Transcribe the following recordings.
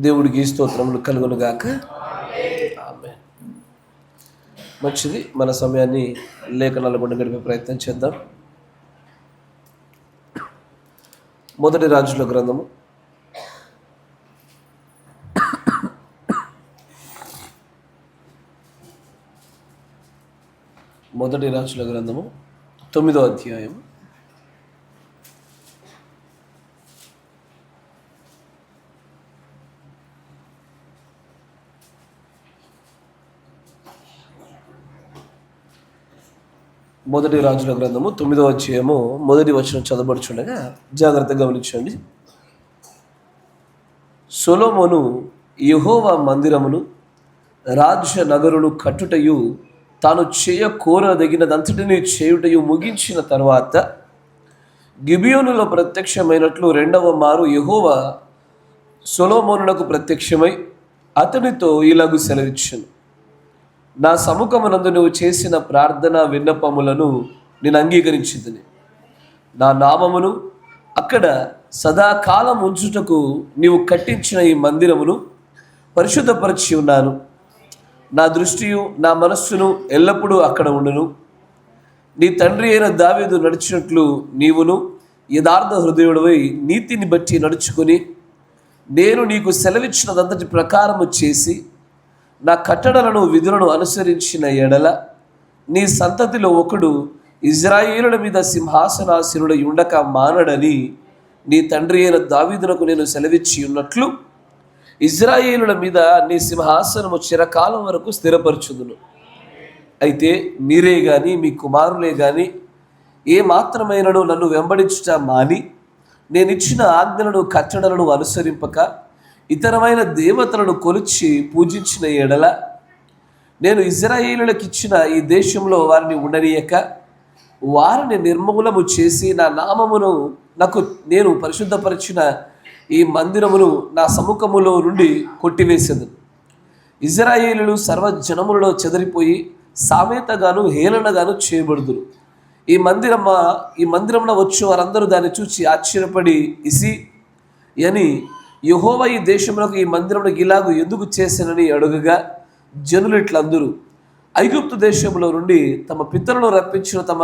దేవుడికి స్తోత్రములు కలుగును గాక. ఆమేన్. మంచిది, మన సమయాన్ని లేఖనాల గుండా గడిపే ప్రయత్నం చేద్దాం. మొదటి రాజుల గ్రంథము 9వ అధ్యాయం. మొదటి రాజుల గ్రంథము 9వ అధ్యాయము మొదటి వచనం చదవబడుచుండగా జాగ్రత్తగా గమనించండి. సొలొమోను యెహోవా మందిరమును రాజ నగరును కట్టుటయు తాను చేయకోరదగినదంతటిని చేయుటయు ముగించిన తరువాత గిబియోనులో ప్రత్యక్షమైనట్లు రెండవ మారు యెహోవా సొలొమోనునకు ప్రత్యక్షమై అతనితో ఇలాగు సెలవిచ్చెను. నా సముఖమునందు నువ్వు చేసిన ప్రార్థన విన్నపములను నేను అంగీకరించితిని. నా నామమును అక్కడ సదాకాలం ఉంచుటకు నీవు కట్టించిన ఈ మందిరమును పరిశుద్ధపరచి ఉన్నాను. నా దృష్టియు నా మనస్సును ఎల్లప్పుడూ అక్కడ ఉండును. నీ తండ్రి అయిన దావీదు నడిచినట్లు నీవును యథార్థ హృదయుడవై నీతిని బట్టి నడుచుకొని నేను నీకు సెలవిచ్చినదంతటి ప్రకారము చేసి నా కట్టడలను విధులను అనుసరించిన ఎడల నీ సంతతిలో ఒకడు ఇజ్రాయేలుల మీద సింహాసనాసీనుడై ఉండక మానడని నీ తండ్రి అయిన దావీదునకు నేను సెలవిచ్చి ఉన్నట్లు ఇజ్రాయేలుల మీద నీ సింహాసనము చిరకాలం వరకు స్థిరపరచుదును. అయితే మీరే గాని మీ కుమారులే గాని ఏ మాత్రమైనను నన్ను వెంబడించుట మాని నేనిచ్చిన ఆజ్ఞలను కట్టడలను అనుసరింపక ఇతరమైన దేవతలను కొలిచి పూజించిన ఎడల నేను ఇజ్రాయేలులకు ఇచ్చిన ఈ దేశంలో వారిని ఉండనీయక వారిని నిర్మూలము చేసి నా నామమును నేను పరిశుద్ధపరిచిన ఈ మందిరమును నా సముఖములో నుండి కొట్టివేసేది. ఇజ్రాయేలులు సర్వజనములలో చెదరిపోయి సామెతగాను హేళనగాను చేయబడుదురు. ఈ మందిరమున వచ్చి వారందరూ దాన్ని చూచి ఆశ్చర్యపడి ఇసి అని యెహోవా ఈ దేశమునకు ఈ మందిరమునకు ఇలాగు ఎందుకు చేశానని అడుగగా జనులు ఇట్లందరూ ఐగుప్తు దేశంలో నుండి తమ పితరులను రప్పించిన తమ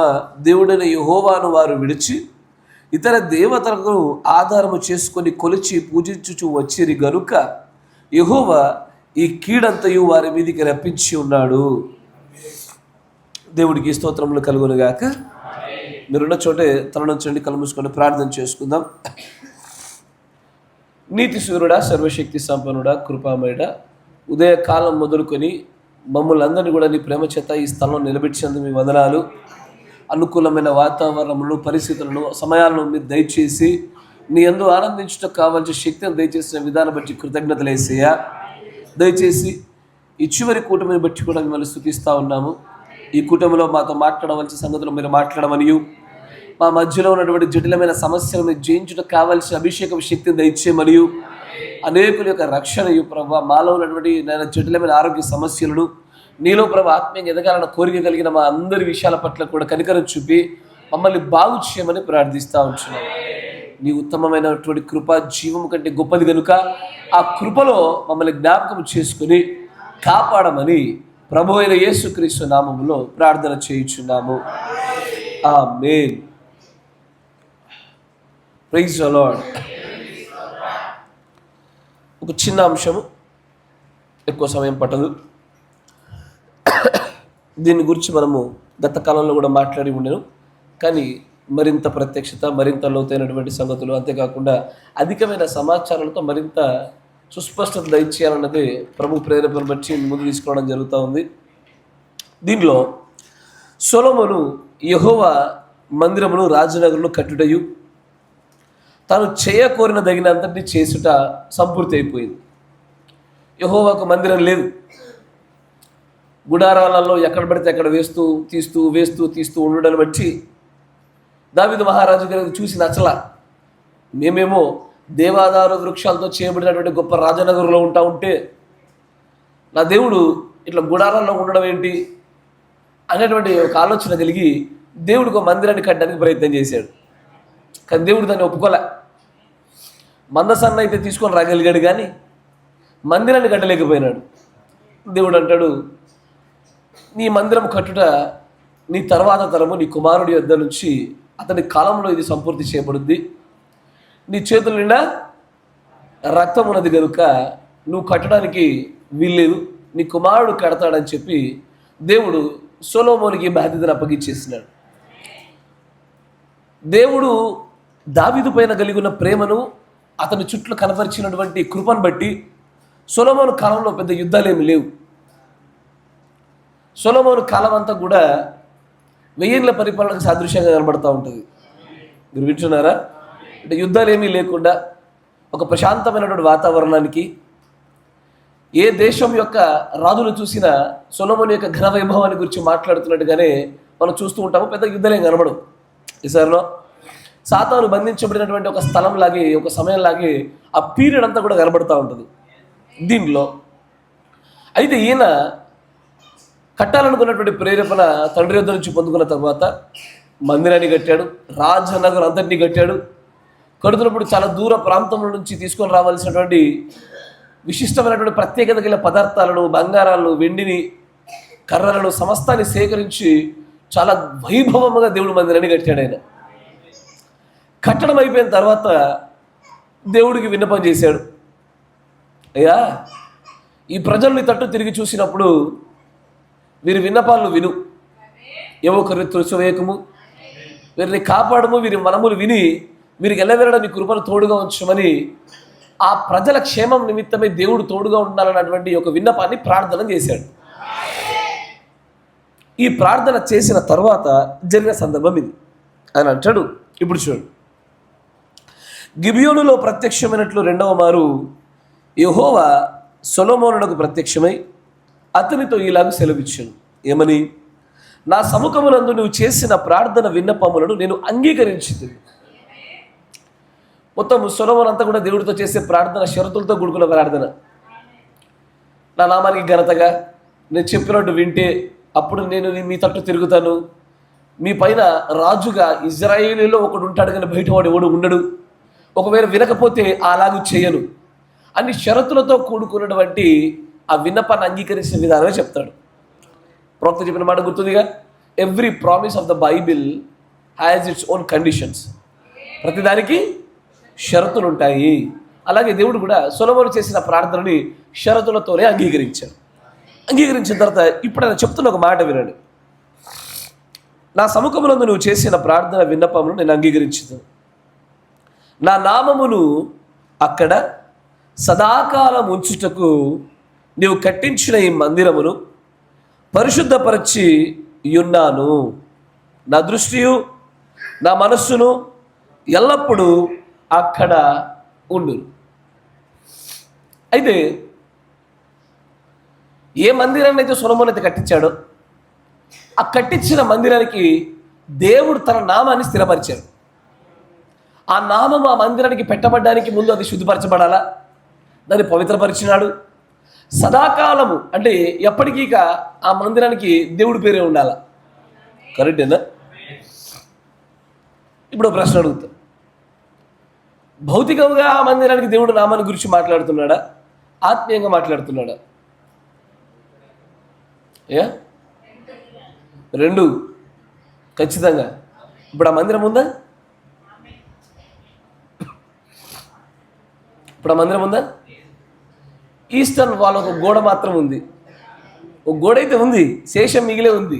దేవుడైన యెహోవాను వారు విడిచి ఇతర దేవతలకు ఆధారము చేసుకొని కొలిచి పూజించుచు వచ్చిరి గనుక యెహోవా ఈ కీడంతయు వారి మీదికి రప్పించి ఉన్నాడు. దేవుడికి స్తోత్రములు కలుగును గాక. మీరున్న చోటే తలనుంచండి, కళ్ళు మూసుకొని ప్రార్థన చేసుకుందాం. నీతి సూర్యుడా, సర్వశక్తి సంపన్నుడా, కృపామయుడా, ఉదయకాలం మొదలుకొని మమ్మల్ని అందరినీ కూడా నీ ప్రేమ చేత ఈ స్థలంలో నిలబెట్టినందుకు మీ వందనాలు. అనుకూలమైన వాతావరణములను, పరిస్థితులను, సమయాలను మీరు దయచేసి నీ యందు ఆనందించటకు కావాల్సిన శక్తిని దయచేసిన విధానం బట్టి కృతజ్ఞతలు యేసయ్యా. దయచేసి ఈ చివరి కూటమిని బట్టి కూడా మిమ్మల్ని స్తుతిస్తూ ఉన్నాము. ఈ కూటమిలో మాతో మాట్లాడవలసిన సంగతులు మీరు మాట్లాడమనియు మా మధ్యలో ఉన్నటువంటి జటిలమైన సమస్యలను మీరు జయించుటకు కావాల్సిన అభిషేకం శక్తిని దయచేయమనియు అనేకుల యొక్క రక్షణయు ప్రభావ మాలో ఉన్నటువంటి జటిలమైన ఆరోగ్య సమస్యలను నీలో ప్రభు ఆత్మీయంగా ఎదగాలన్న కోరిక కలిగిన మా అందరి విషయాల పట్ల కూడా కనికరం చూపి మమ్మల్ని బాగు చేయమని ప్రార్థిస్తూ ఉంటున్నాం. నీ ఉత్తమమైనటువంటి కృప జీవం కంటే గొప్పది కనుక ఆ కృపలో మమ్మల్ని జ్ఞాపకం చేసుకుని కాపాడమని ప్రభు అయిన యేసుక్రీస్తు నామములో ప్రార్థన చేయుచున్నాము. ఆమేన్. Praise the Lord. ఒక చిన్న అంశము, ఎక్కువ సమయం పట్టదు. దీని గురించి మనము గత కాలంలో కూడా మాట్లాడి ఉండేను, కానీ మరింత ప్రత్యక్షత, మరింత లోతైనటువంటి సంగతులు, అంతేకాకుండా అధికమైన సమాచారాలతో మరింత సుస్పష్టత దయచేయాలన్నది ప్రభు ప్రేరేపణ బట్టి ముందు తీసుకోవడం జరుగుతూ ఉంది. దీనిలో సొలొమోను యెహోవా మందిరమును రాజనగరును కట్టుటయు తాను చేయకోరినదగినంతటిని చేసుట సంపూర్తి అయిపోయింది. యెహోవాకు మందిరం లేదు. గుడారాలలో ఎక్కడ పడితే అక్కడ వేస్తూ ఉండడాన్ని బట్టి దావీదు మహారాజు గారికి చూసి నచ్చలా. మేమేమో దేవాదారు వృక్షాలతో చేయబడినటువంటి గొప్ప రాజనగరులో ఉంటే నా దేవుడు ఇట్లా గుడారాల్లో ఉండడం ఏంటి అనేటువంటి ఒక ఆలోచన కలిగి దేవుడికి ఒక మందిరాన్ని కట్టడానికి ప్రయత్నం చేశాడు. కానీ దేవుడు దాన్ని ఒప్పుకోలే. మందసాన్ని అయితే తీసుకొని రాగలిగాడు, కానీ మందిరాన్ని కట్టలేకపోయినాడు. దేవుడు అంటాడు, నీ మందిరం కట్టుట నీ తర్వాత తరము నీ కుమారుడి యొద్ద నుంచి అతని కాలంలో ఇది సంపూర్తి చేయబడుద్ది. నీ చేతుల నిండా రక్తం ఉన్నది కనుక నువ్వు కట్టడానికి వీల్లేదు, నీ కుమారుడు కడతాడని చెప్పి దేవుడు సొలొమోనుకి బాధ్యతను అప్పగించేసినాడు. దేవుడు దావీదు పైన కలిగి ఉన్న ప్రేమను, అతని చుట్టూ కనపరిచినటువంటి కృపను బట్టి సొలొమోను కాలంలో పెద్ద యుద్ధాలు ఏమి లేవు. సొలొమోను కాలం అంతా కూడా 1000 ఏళ్ల పరిపాలనకు సాదృశ్యంగా కనబడుతూ ఉంటుంది. మీరు వింటున్నారా? అంటే యుద్ధాలు ఏమీ లేకుండా ఒక ప్రశాంతమైనటువంటి వాతావరణానికి, ఏ దేశం యొక్క రాజులు చూసినా సొలొమోను యొక్క ఘన వైభవాన్ని గురించి మాట్లాడుతున్నట్టుగానే మనం చూస్తూ ఉంటాము. పెద్ద యుద్ధాలు ఏం కనబడవు. ఈసారిలో సాతాను బంధించబడినటువంటి ఒక స్థలం లాగే, ఒక సమయం లాగే ఆ పీరియడ్ అంతా కూడా కనబడుతూ ఉంటుంది దీనిలో. అయితే ఈయన కట్టాలనుకున్నటువంటి ప్రేరేపణ తండ్రి యొద్ద నుంచి పొందుకున్న తర్వాత మందిరాన్ని కట్టాడు, రాజనగరం అంతటినీ కట్టాడు. కడుతున్నప్పుడు చాలా దూర ప్రాంతంలో నుంచి తీసుకొని రావాల్సినటువంటి విశిష్టమైనటువంటి ప్రత్యేకత గల పదార్థాలను, బంగారాలను, వెండిని, కర్రలను సమస్తాన్ని సేకరించి చాలా వైభవముగా దేవుడు మందిరాన్ని కట్టాడు. ఆయన కట్టడం అయిపోయిన తర్వాత దేవుడికి విన్నపం చేశాడు, అయ్యా ఈ ప్రజల్ని తట్టు తిరిగి చూసినప్పుడు వీరి విన్నపాలను విను, ఎవొకరి త్రుసవేయకము, వీరిని కాపాడము, వీరి మనములు విని వీరికి ఎల్లవేళ నీ కృపను తోడుగా ఉంచమని ఆ ప్రజల క్షేమం నిమిత్తమే దేవుడు తోడుగా ఉండాలన్నటువంటి ఒక విన్నపాన్ని ప్రార్థన చేశాడు. ఈ ప్రార్థన చేసిన తర్వాత జరిగిన సందర్భం ఇది. ఆయన అంటాడు, ఇప్పుడు చూడు, గిబియోనులో ప్రత్యక్షమైనట్లు రెండవ మారు యెహోవా సొలొమోనునకు ప్రత్యక్షమై అతనితో ఇలాగ సెలవిచ్చాను, ఏమని? నా సముఖమునందు నువ్వు చేసిన ప్రార్థన విన్నపములను నేను అంగీకరించింది. మొత్తం సొలొమోను అంతా కూడా దేవుడితో చేసే ప్రార్థన షరతులతో కూడుకున్న ప్రార్థన. నా నామానికి ఘనతగా, నేను చెప్పినట్టు వింటే అప్పుడు నేను మీ తట్టు తిరుగుతాను, మీ పైన రాజుగా ఇజ్రాయేలీలో ఒకడు ఉంటాడు కానీ బయట వాడు ఎవడు ఉండడు, ఒకవేళ వినకపోతే అలాగూ చేయను అన్ని షరతులతో కూడుకున్నటువంటి ఆ విన్నపాన్ని అంగీకరించిన విధానమే చెప్తాడు. ప్రవక్త చెప్పిన మాట గుర్తుందిగా, every promise of the Bible has its own conditions. ప్రతిదానికి షరతులు ఉంటాయి. అలాగే దేవుడు కూడా సొలొమోను చేసిన ప్రార్థనని షరతులతోనే అంగీకరించాడు. అంగీకరించిన తర్వాత ఇప్పుడు ఆయన చెప్తున్న ఒక మాట వినండి. నా సముఖమునందు నువ్వు చేసిన ప్రార్థన విన్నపమును నేను అంగీకరించదు, నా నామమును అక్కడ సదాకాలం ఉంచుటకు నీవు కట్టించిన ఈ మందిరమును పరిశుద్ధపరచి ఉన్నాను. నా దృష్టియు నా మనస్సును ఎల్లప్పుడూ అక్కడ ఉండు. అయితే ఏ మందిరాన్ని అయితే సొలొమోను అయితే కట్టించాడో ఆ కట్టించిన మందిరానికి దేవుడు తన నామాన్ని స్థిరపరిచాడు. ఆ నామం ఆ మందిరానికి పెట్టబడ్డానికి ముందు అది శుద్ధిపరచబడాలా, దాన్ని పవిత్రపరిచినాడు. సదాకాలము అంటే ఎప్పటికీ ఆ మందిరానికి దేవుడి పేరే ఉండాలా. కరెక్టేనా? ఇప్పుడు ప్రశ్న అడుగుతా, భౌతికంగా ఆ మందిరానికి దేవుడు నామాన్ని గురించి మాట్లాడుతున్నాడా, ఆత్మీయంగా మాట్లాడుతున్నాడా? రెండు ఖచ్చితంగా. ఇప్పుడు ఆ మందిరం ఉందా? ఇప్పుడు ఆ మందిరం ఉందా? ఈస్టర్న్ వాళ్ళ ఒక గోడ మాత్రం ఉంది. ఒక గోడ అయితే ఉంది, శేషం మిగిలే ఉంది.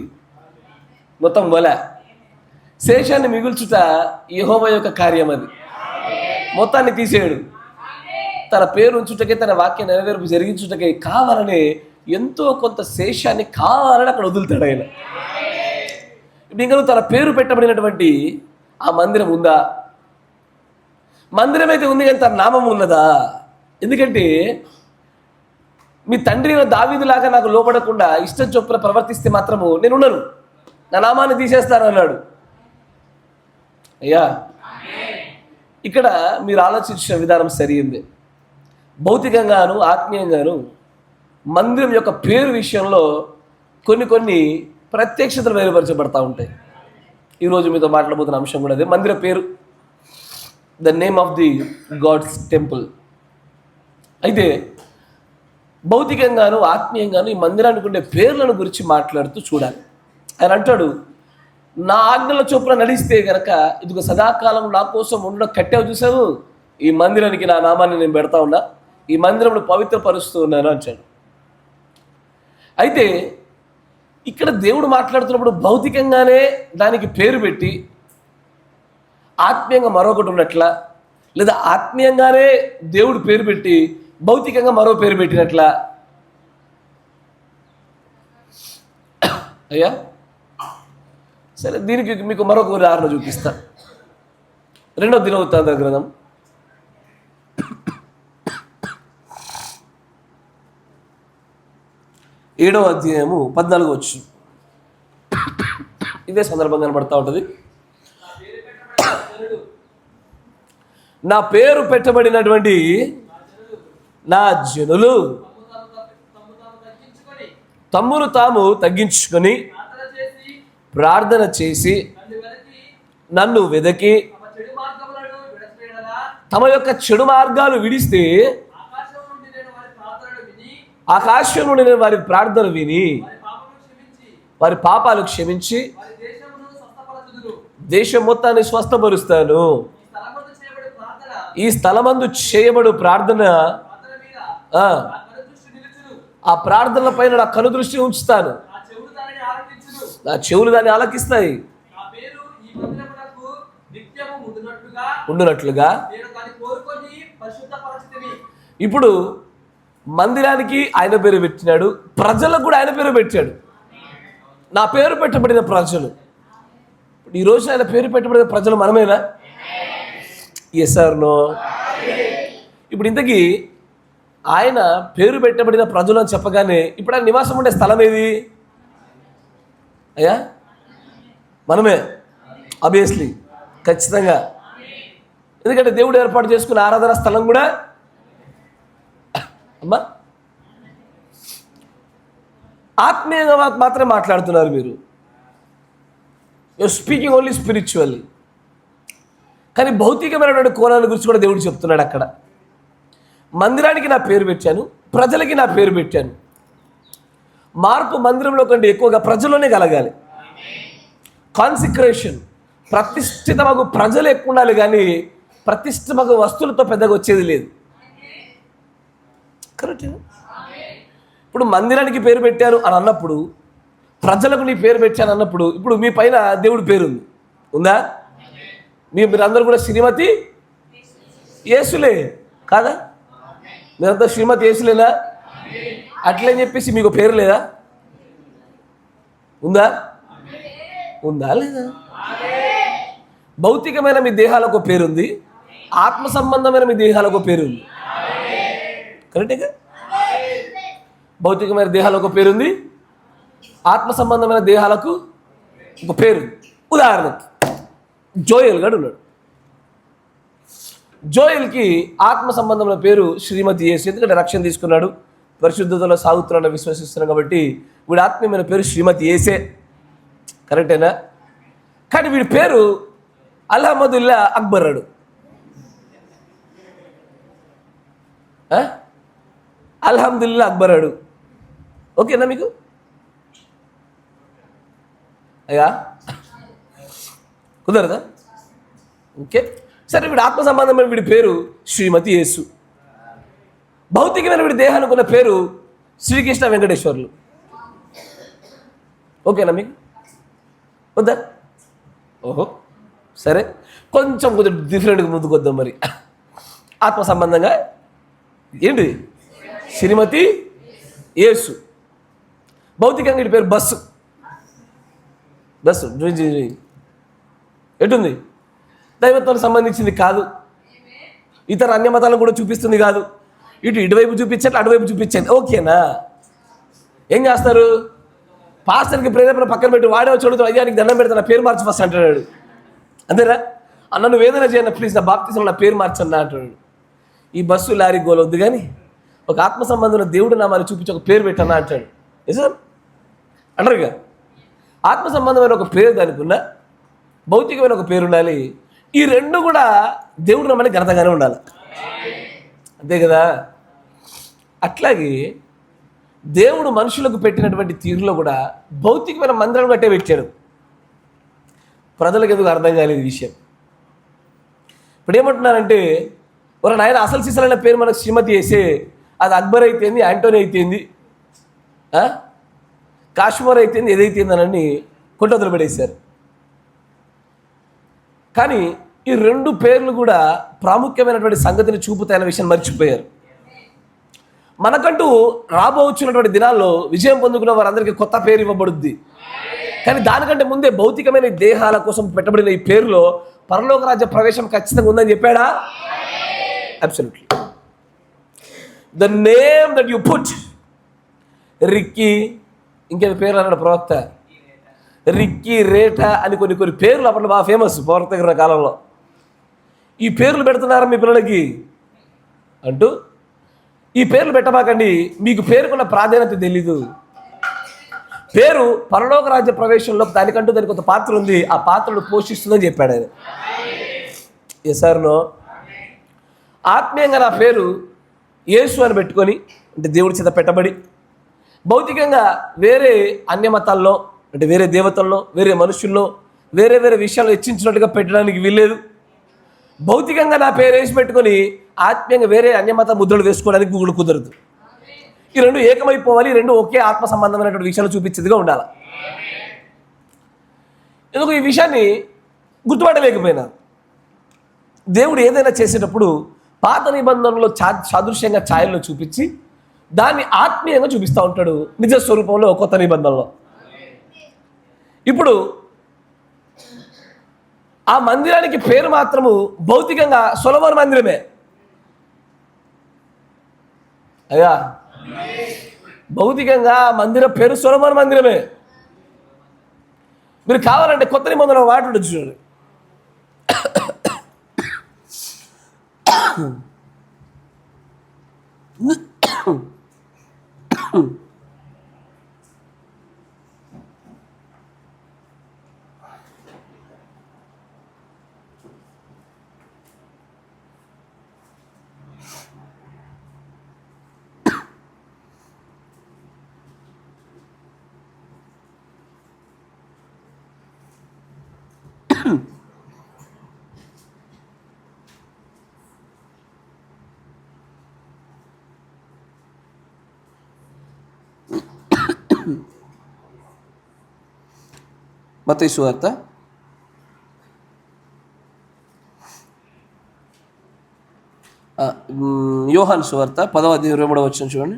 మొత్తం వల శేషాన్ని మిగుల్చుట యెహోవా యొక్క కార్యం. అది మొత్తాన్ని తీసేయడు. తన పేరు ఉంచుటకే, తన వాక్య నెరవేర్పు జరిగించుటకే కావాలని ఎంతో కొంత శేషాన్ని కావాలని అక్కడ వదులుతాడు ఆయన. ఇప్పుడు ఇంకా తన పేరు పెట్టబడినటువంటి ఆ మందిరం ఉందా? మందిరం అయితే ఉంది కానీ తన నామం ఉన్నదా? ఎందుకంటే మీ తండ్రి దావీదులాగా నాకు లోపడకుండా ఇష్టం చొప్పున ప్రవర్తిస్తే మాత్రము నేను ఉండను, నా నామాన్ని తీసేస్తాను అన్నాడు. అయ్యా, ఇక్కడ మీరు ఆలోచించిన విధానం సరైంది. భౌతికంగాను ఆత్మీయంగాను మందిరం యొక్క పేరు విషయంలో కొన్ని ప్రత్యక్షతలు వేరుపరచబడతా ఉంటాయి. ఈరోజు మీతో మాట్లాడబోతున్న అంశం కూడా అదే, మందిర పేరు, the name of the god's temple. అయితే భౌతికంగాను ఆత్మీయంగాను ఈ మందిరానికి ఉండే పేర్లను గురించి మాట్లాడుతూ చూడాలి. ఆయన అంటాడు, నా ఆజ్ఞల చొప్పున నడిస్తే గనక ఇదిగో సదాకాలం నా కోసం ఉండడం కట్టావు చూసావు, ఈ మందిరానికి నా నామాన్ని నేను పెడతా ఉన్నా, ఈ మందిరంలో పవిత్రపరుస్తూ ఉన్నాను అంటాడు. అయితే ఇక్కడ దేవుడు మాట్లాడుతున్నప్పుడు భౌతికంగానే దానికి పేరు పెట్టి ఆత్మీయంగా మరొకటి ఉన్నట్ల, లేదా ఆత్మీయంగానే దేవుడు పేరు పెట్టి భౌతికంగా మరో పేరు పెట్టినట్ల? అయ్యా సరే, దీనికి మీకు మరొక ఉదాహరణ చూపిస్తా. 2వ దినవృత్తాంత గ్రంథం 7వ అధ్యాయము 14వ వచనం. ఇదే సందర్భంగా కనబడతా ఉంటుంది. నా పేరు పెట్టబడినటువంటి నా జనులు తమ్మును తాము తగ్గించుకొని ప్రార్థన చేసి నన్ను వెదకి తమ యొక్క చెడు మార్గాలు విడిస్తే ఆకాశం నుండి నేను వారి ప్రార్థన విని వారి పాపాలు క్షమించి దేశం మొత్తాన్ని స్వస్థపరుస్తాను. ఈ స్థలమందు చేయబడు ప్రార్థన, ఆ ప్రార్థనల పైన నా కనుదృష్టి ఉంచుతాను, నా చెవులు దాన్ని ఆలకిస్తాయి. ఉండునట్లుగా ఇప్పుడు మందిరానికి ఆయన పేరు పెట్టినాడు, ప్రజలకు కూడా ఆయన పేరు పెట్టాడు. నా పేరు పెట్టబడిన ప్రజలు, ఈరోజు ఆయన పేరు పెట్టబడిన ప్రజలు మనమేనా? Yes or no? ఇప్పుడు ఇంతకీ ఆయన పేరు పెట్టబడిన ప్రజలు అని చెప్పగానే ఇప్పుడు ఆయన నివాసం ఉండే స్థలం ఏది అయ్యా? మనమే, ఆబ్వియస్లీ, ఖచ్చితంగా. ఎందుకంటే దేవుడు ఏర్పాటు చేసుకున్న ఆరాధన స్థలం కూడా అమ్మా. ఆత్మీయంగా మాత్రమే మాట్లాడుతున్నారు మీరు, యూర్ స్పీకింగ్ ఓన్లీ స్పిరిచువల్లీ. కానీ భౌతికమైనటువంటి కోణాల గురించి కూడా దేవుడు చెప్తున్నాడు అక్కడ. మందిరానికి నా పేరు పెట్టాను, ప్రజలకి నా పేరు పెట్టాను. మార్పు మందిరంలో కంటే ఎక్కువగా ప్రజల్లోనే కలగాలి. కాన్సిక్రేషన్, ప్రతిష్ఠితమగు ప్రజలు ఎక్కువ ఉండాలి, కానీ ప్రతిష్ఠితమగు వస్తువులతో పెద్దగా వచ్చేది లేదు. కరెక్ట్. ఇప్పుడు మందిరానికి పేరు పెట్టాను అని అన్నప్పుడు, ప్రజలకు నీ పేరు పెట్టాను అన్నప్పుడు, ఇప్పుడు మీ పైన దేవుడి పేరు ఉంది, ఉందా? మీరందరూ కూడా శ్రీమతి యేసులే కాదా? మీరంతా శ్రీమతి యేసులేనా? అట్లని చెప్పేసి మీకు పేరు లేదా? ఉందా? ఉందా లేదా? భౌతికమైన మీ దేహాలకు పేరుంది, ఆత్మ సంబంధమైన మీ దేహాలకు పేరుంది. కరెక్టేగా? భౌతికమైన దేహాలకు పేరుంది, ఆత్మ సంబంధమైన దేహాలకు ఒక పేరు. ఉదాహరణకి జోయల్ గడు ఉన్నాడు. జోయల్కి ఆత్మ సంబంధమైన పేరు శ్రీమతి యేసు, ఎందుకంటే రక్షణ తీసుకున్నాడు, పరిశుద్ధతలో సాగుతున్నాడు, విశ్వసిస్తున్నాం కాబట్టి వీడి ఆత్మీయమైన పేరు శ్రీమతి యేసే. కరెక్టేనా? కానీ వీడి పేరు అల్హమ్దుల్లా అక్బర్రాడు. అల్హమ్దుల్లా అక్బర్రాడు. ఓకేనా మీకు? అయ్యా కుదరదా? ఓకే సరే, వీడి ఆత్మ సంబంధమైన వీడి పేరు శ్రీమతి యేసు. భౌతికమైన వీడి దేహానికి ఉన్న పేరు శ్రీకృష్ణ వెంకటేశ్వర్లు. ఓకేనా మీకు? వద్దా? ఓహో సరే, కొంచెం డిఫరెంట్గా ముందుకు వద్దాం. మరి ఆత్మ సంబంధంగా ఏంటి? శ్రీమతి యేసు. భౌతికంగా వీడి పేరు బస్సు. బస్సు ఎటుంది? దైవత్వానికి సంబంధించింది కాదు, ఇతర అన్య మతాలను కూడా చూపిస్తుంది కాదు. ఇటువైపు చూపించట్లే, అటువైపు చూపించండి. ఓకేనా? ఏం చేస్తారు? పాస్టర్కి ప్రేరేపణ పక్కన పెట్టి వాడే వచ్చి అడుగుతాడు, అయ్యా నీకు దండం పెడతా, నా పేరు మార్చి ఫస్ట్ అంటున్నాడు. అంతేనా? అన్న నువ్వు ఏదైనా చేయన్న ప్లీజ్, నా బాప్తిజంలో నా పేరు మార్చన్నా అంటున్నాడు. ఈ బస్సు లారీ గోల్ వద్దు, కానీ ఒక ఆత్మ సంబంధమైన దేవుడు నామాన్ని చూపించి ఒక పేరు పెట్టన్నా అంటాడు. నిజం అంటారుగా? ఆత్మ సంబంధమైన ఒక పేరు దానికి ఉన్న, భౌతికమైన ఒక పేరు ఉండాలి. ఈ రెండు కూడా దేవుడు నమ్మని ఘనతగానే ఉండాలి, అంతే కదా? అట్లాగే దేవుడు మనుషులకు పెట్టినటువంటి తీరులో కూడా భౌతికమైన మందిరం కట్టే పెట్టాడు. ప్రజలకు ఎందుకు అర్థం కాలేదు ఈ విషయం. ఇప్పుడు ఏమంటున్నారంటే, ఒక నాయన అసలు సిసలైన పేరు మనకు శ్రీమతి వేసే, అది అక్బర్ అయితేంది, యాంటోనీ అయితేంది, కాశ్మీర్ అయితేంది, ఏదైతేందనని కొట్టొదలు పడేశారు. కానీ ఈ రెండు పేర్లు కూడా ప్రాముఖ్యమైనటువంటి సంగతిని చూపుతాయన్న విషయం మర్చిపోయారు. మనకంటూ రాబోచున్నటువంటి దినాల్లో విజయం పొందుకున్న వారందరికీ కొత్త పేరు ఇవ్వబడుద్ది. కానీ దానికంటే ముందే భౌతికమైన దేహాల కోసం పెట్టబడిన ఈ పేరులో పరలోక రాజ్య ప్రవేశం ఖచ్చితంగా ఉందని చెప్పాడా? Absolutely. The name that you put, Ricky, ఇంకేదో పేర్లు అన్నాడు ప్రవక్త, రిక్కీ, రేటా అని కొన్ని పేర్లు అప్పట్లో బాగా ఫేమస్ ప్రవక్త గారి కాలంలో. ఈ పేర్లు పెడుతున్నారా మీ పిల్లలకి అంటూ, ఈ పేర్లు పెట్టమాకండి, మీకు పేరుకున్న ప్రాధాన్యత తెలీదు. పేరు పరలోక రాజ్య ప్రవేశంలో దానికంటూ దానికి కొంత పాత్ర ఉంది, ఆ పాత్రను పోషిస్తుందని చెప్పాడు ఆయన. Yes or no? ఆత్మీయంగా నా పేరు యేసు అని పెట్టుకొని, అంటే దేవుడి చేత పెట్టబడి, భౌతికంగా వేరే అన్యమతాల్లో, అంటే వేరే దేవతల్లో, వేరే మనుషుల్లో, వేరే విషయాలు హెచ్చించినట్టుగా పెట్టడానికి వీల్లేదు. భౌతికంగా నా పేరు వేసి పెట్టుకొని ఆత్మీయంగా వేరే అన్యమత ముద్రలు వేసుకోవడానికి గూగుల్ కుదరదు. ఈ రెండు ఏకమైపోవాలి, ఈ రెండు ఒకే ఆత్మ సంబంధమైనటువంటి విషయాలు చూపించేదిగా ఉండాలి. ఎందుకు ఈ విషయాన్ని గుర్తుపట్టలేకపోయినారు. దేవుడు ఏదైనా చేసేటప్పుడు పాత నిబంధనలో సాదృశ్యంగా ఛాయల్లో చూపించి దాన్ని ఆత్మీయంగా చూపిస్తూ ఉంటాడు నిజ స్వరూపంలో కొత్త నిబంధనలో. ఇప్పుడు ఆ మందిరానికి పేరు మాత్రము భౌతికంగా సొలొమోను మందిరమే. అయ్యా, భౌతికంగా మందిర పేరు సొలొమోను మందిరమే. మీరు కావాలంటే కొత్త నిబంధన వాటి ఉండొచ్చు చూడండి. మత్తయి సువార్త 10వ అధ్యాయం 23వ వచనం చూడండి.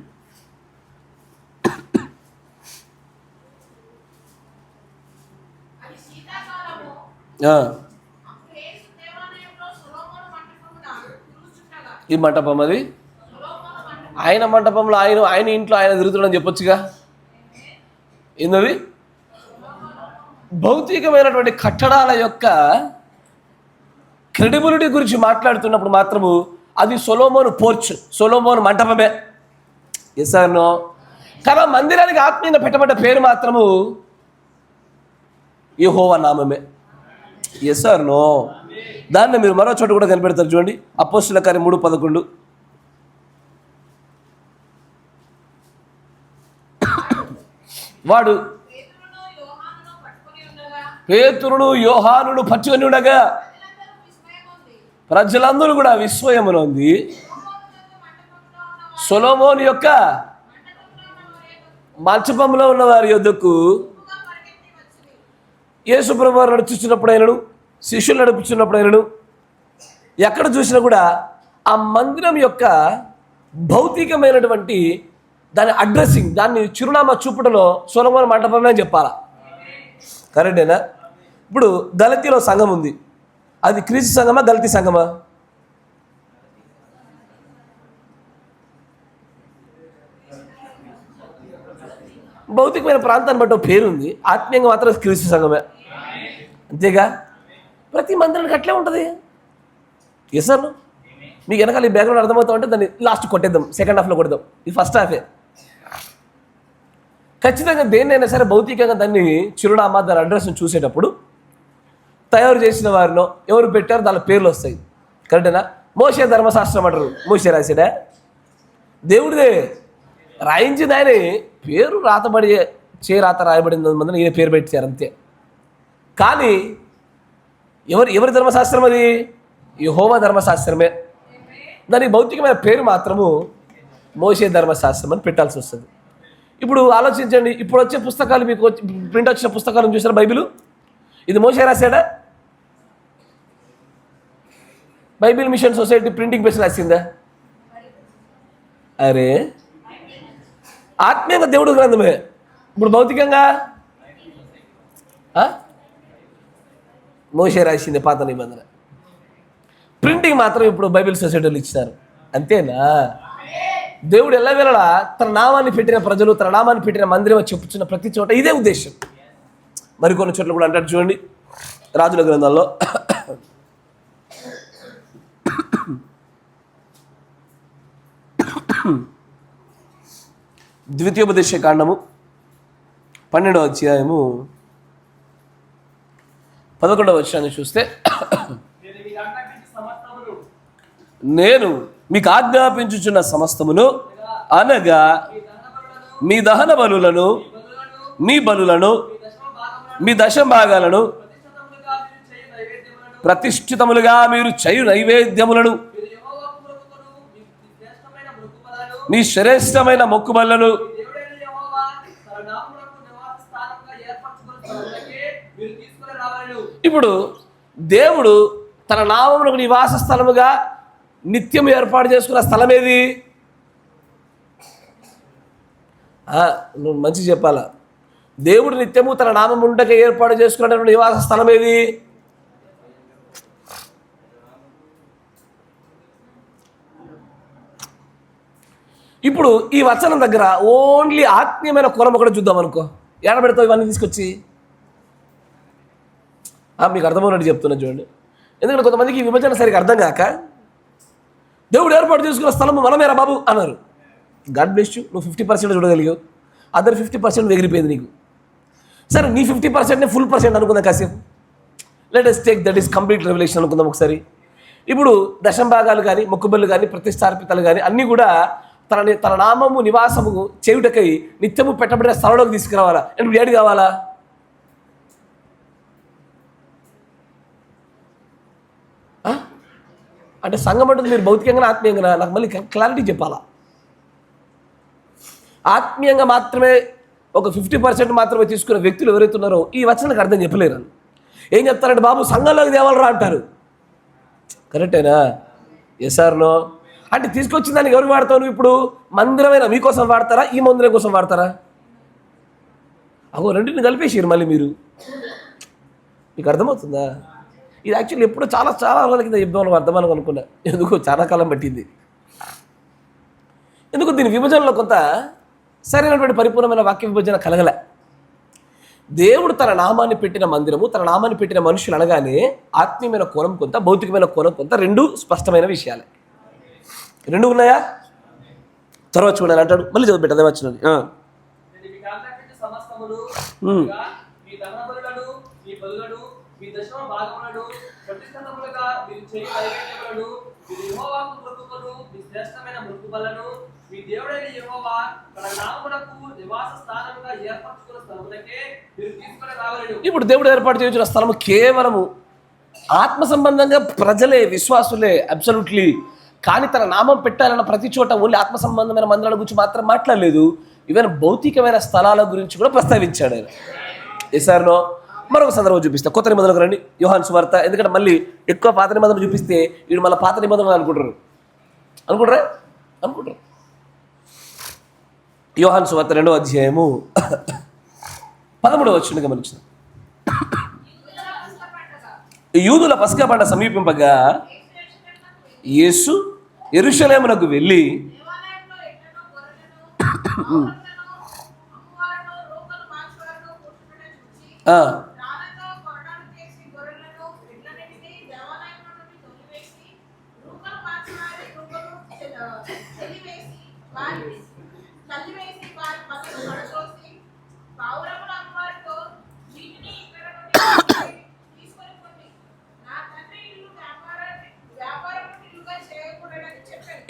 ఈ మంటపం అది ఆయన మంటపంలో ఆయన ఇంట్లో ఆయన తిరుగుతున్నాడని చెప్పొచ్చుగా. ఏందది? భౌతికమైనటువంటి కట్టడాల యొక్క క్రెడిబిలిటీ గురించి మాట్లాడుతున్నప్పుడు మాత్రము అది సొలొమోను పోర్చ్, సొలొమోను మంటపమే. Yes or no? కానీ మందిరానికి ఆత్మీయంగా పెట్టబడ్డ పేరు మాత్రము యెహోవా నామమే. Yes or no? దాన్ని మీరు మరో చోట కూడా కనిపెడతారు చూడండి. అపోస్తలుల కార్యం 3:11. వాడు పేతురును యోహానును పట్టుకొని ఉండగా ప్రజలందరూ కూడా విస్మయమున ఉంది. సొలొమోను యొక్క మంచపంలో ఉన్న వారి యొద్దకు యేసు ప్రభువు నడుచుచున్నప్పుడు అయినను, శిష్యులు నడుపుచున్నప్పుడు అయినను, ఎక్కడ చూసినా కూడా ఆ మందిరం యొక్క భౌతికమైనటువంటి దాని అడ్రస్సింగ్, దాన్ని చిరునామా చూపటంలో సొలొమోను మంటపమే అని చెప్పాలా. కరెక్టేనా? ఇప్పుడు గలతీలో సంఘం ఉంది, అది క్రీస్తు సంఘమా గలతీ సంఘమా? భౌతికమైన ప్రాంతాన్ని బట్టి పేరు ఉంది, ఆత్మీయంగా మాత్రం క్రీస్తు సంఘమే. అంతేగా? ప్రతి మందిరానికి అట్లే ఉంటుంది. ఎస్ సార్, మీకు వెనకాల ఈ బ్యాక్గ్రౌండ్ అర్థమవుతా ఉంటే దాన్ని లాస్ట్ కొట్టేద్దాం, సెకండ్ హాఫ్లో కొట్టేద్దాం. ఇది ఫస్ట్ హాఫే. ఖచ్చితంగా దేన్నైనా సరే భౌతికంగా దాన్ని చిరునామా, దాని అడ్రస్ని చూసేటప్పుడు తయారు చేసిన వారిలో ఎవరు పెట్టారో దాని పేర్లు వస్తాయి. కరెక్టేనా? మోషే ధర్మశాస్త్రం అంటారు, మోషే రాసాడా? దేవుడిదే. రాయించింది ఆయనే, పేరు రాతబడి రాత రాయబడింది మంది ఈయన పేరు పెట్టారు అంతే. కానీ ఎవరి ధర్మశాస్త్రం అది? యెహోవా ధర్మశాస్త్రమే. దానికి భౌతికమైన పేరు మాత్రము మోషే ధర్మశాస్త్రం అని పెట్టాల్సి వస్తుంది. ఇప్పుడు ఆలోచించండి, ఇప్పుడు వచ్చే పుస్తకాలు, మీకు ప్రింట్ వచ్చిన పుస్తకాలను చూసారా? బైబిల్ ఇది మోషే రాశాడా? Bible mission society printing press రాసిందా? అరే, ఆత్మీయంగా దేవుడు గ్రంథమే. ఇప్పుడు భౌతికంగా మోషే రాసింది పాత నిబంధన. ప్రింటింగ్ మాత్రం ఇప్పుడు బైబిల్ సొసైటీలు ఇచ్చినారు. అంతేనా? దేవుడు ఎల్లవేళలా తన నామాన్ని పెట్టిన ప్రజలు, తన నామాన్ని పెట్టిన మందిరం చెప్పుచున్న ప్రతి చోట ఇదే ఉద్దేశం. మరికొన్ని చోట్ల కూడా అంటాడు చూడండి, రాజుల గ్రంథాల్లో ద్వితీయోపదేశ కాండము 12వ అధ్యాయము 11వ వచనాన్ని చూస్తే, నేను మీకు ఆజ్ఞాపించుచున్న సమస్తమును అనగా మీ దహన బలులను, మీ బలులను, మీ దశభాగాలను, ప్రతిష్ఠితములుగా మీరు చేయు నైవేద్యములను, మీ శ్రేష్టమైన మొక్కుబళ్లను, ఇప్పుడు దేవుడు తన నామమునకు నివాస స్థలముగా నిత్యం ఏర్పాటు చేసుకున్న స్థలం ఏది? నువ్వు మంచి చెప్పాలా. దేవుడు నిత్యము తన నామం ఉండగా ఏర్పాటు చేసుకున్నటువంటి నివాస స్థలం ఏది? ఇప్పుడు ఈ వచనం దగ్గర ఓన్లీ ఆత్మీయమైన కోణం ఒకటి చూద్దాం అనుకో. ఏడ పెడతావు ఇవన్నీ తీసుకొచ్చి? మీకు అర్థమవునట్టు చెప్తున్నా చూడండి. ఎందుకంటే కొంతమందికి ఈ విభజన సరిగ్గా అర్థం కాక, దేవుడు ఏర్పాటు చేసుకున్న స్థలము మనమేరా బాబు అన్నారు. గాడ్ బ్లెస్ యూ, నువ్వు 50% చూడగలిగావు, అదర్ 50% ఎగిరిపోయింది నీకు. సరే, నీ 50%నే ఫుల్ % అనుకుందాం కాసేపు. Let us take that is complete revolution అనుకుందాం ఒకసారి. ఇప్పుడు దశంభాగాలు కానీ, మొక్కుబళ్ళు కానీ, ప్రతిష్టార్పితలు కానీ అన్నీ కూడా తన నామము నివాసము చేయుటకై నిత్యము పెట్టబడిన స్థలంలోకి తీసుకురావాలా. అంటే ఏడు కావాలా? అంటే సంఘం అంటుంది మీరు భౌతికంగా ఆత్మీయంగా? నాకు మళ్ళీ క్లారిటీ చెప్పాలా. ఆత్మీయంగా మాత్రమే ఒక 50% మాత్రమే తీసుకునే వ్యక్తులు ఎవరైతే ఉన్నారో ఈ వచనానికి అర్థం చెప్పలేరు. ఏం చెప్తారంటే, బాబు సంఘంలోకి దేవాలరా అంటారు. కరెక్టేనా? Yes or no? అంటే తీసుకొచ్చిన దానికి ఎవరు వాడతావు నువ్వు? ఇప్పుడు మందిరమైన మీకోసం వాడతారా, ఈ మందిరం కోసం వాడతారా? రెండింటిని కలిపేసారు మళ్ళీ మీరు. మీకు అర్థమవుతుందా? ఇది యాక్చువల్లీ ఎప్పుడో చాలా రోజుల కింద చెప్దామని అర్థమని అనుకున్నా. ఎందుకు చాలా కాలం పట్టింది. ఎందుకు దీని విభజనలో కొంత సరైనటువంటి పరిపూర్ణమైన వాక్య విభజన కలగలే. దేవుడు తన నామాన్ని పెట్టిన మందిరము, తన నామాన్ని పెట్టిన మనుషులు అనగానే ఆత్మీయమైన కోణం కొంత, భౌతికమైన కోణం కొంత, రెండు స్పష్టమైన విషయాలే. రెండు ఉన్నాయా? తర్వాత చూడాలి అంటాడు. మళ్ళీ చదువు పెట్టదే వచ్చినది. ఇప్పుడు దేవుడు ఏర్పాటు చేయించిన స్థలము కేవలము ఆత్మ సంబంధంగా ప్రజలే, విశ్వాసులే, అబ్సల్యూట్లీ. కానీ తన నామం పెట్టాలన్న ప్రతి చోట ఓన్లీ ఆత్మ సంబంధమైన మందిరాల గురించి మాత్రం మాట్లాడలేదు. ఈవెన్ భౌతికమైన స్థలాల గురించి కూడా ప్రస్తావించాడు ఆయన. ఎసార్నో మరొక సందర్భం చూపిస్తా. కొత్త నిబంధనకు రండి, యోహాను సువార్త. ఎందుకంటే మళ్ళీ ఎక్కువ పాత నిబంధనలు చూపిస్తే వీడు మళ్ళీ పాత నిబంధనలు అనుకుంటారా? యోహాను సువార్త 2వ అధ్యాయము 13వ వచనం గమనించిన. యూదుల పస్కా పండగ సమీపింపగా యేసు యెరూషలేమునకు వెళ్ళి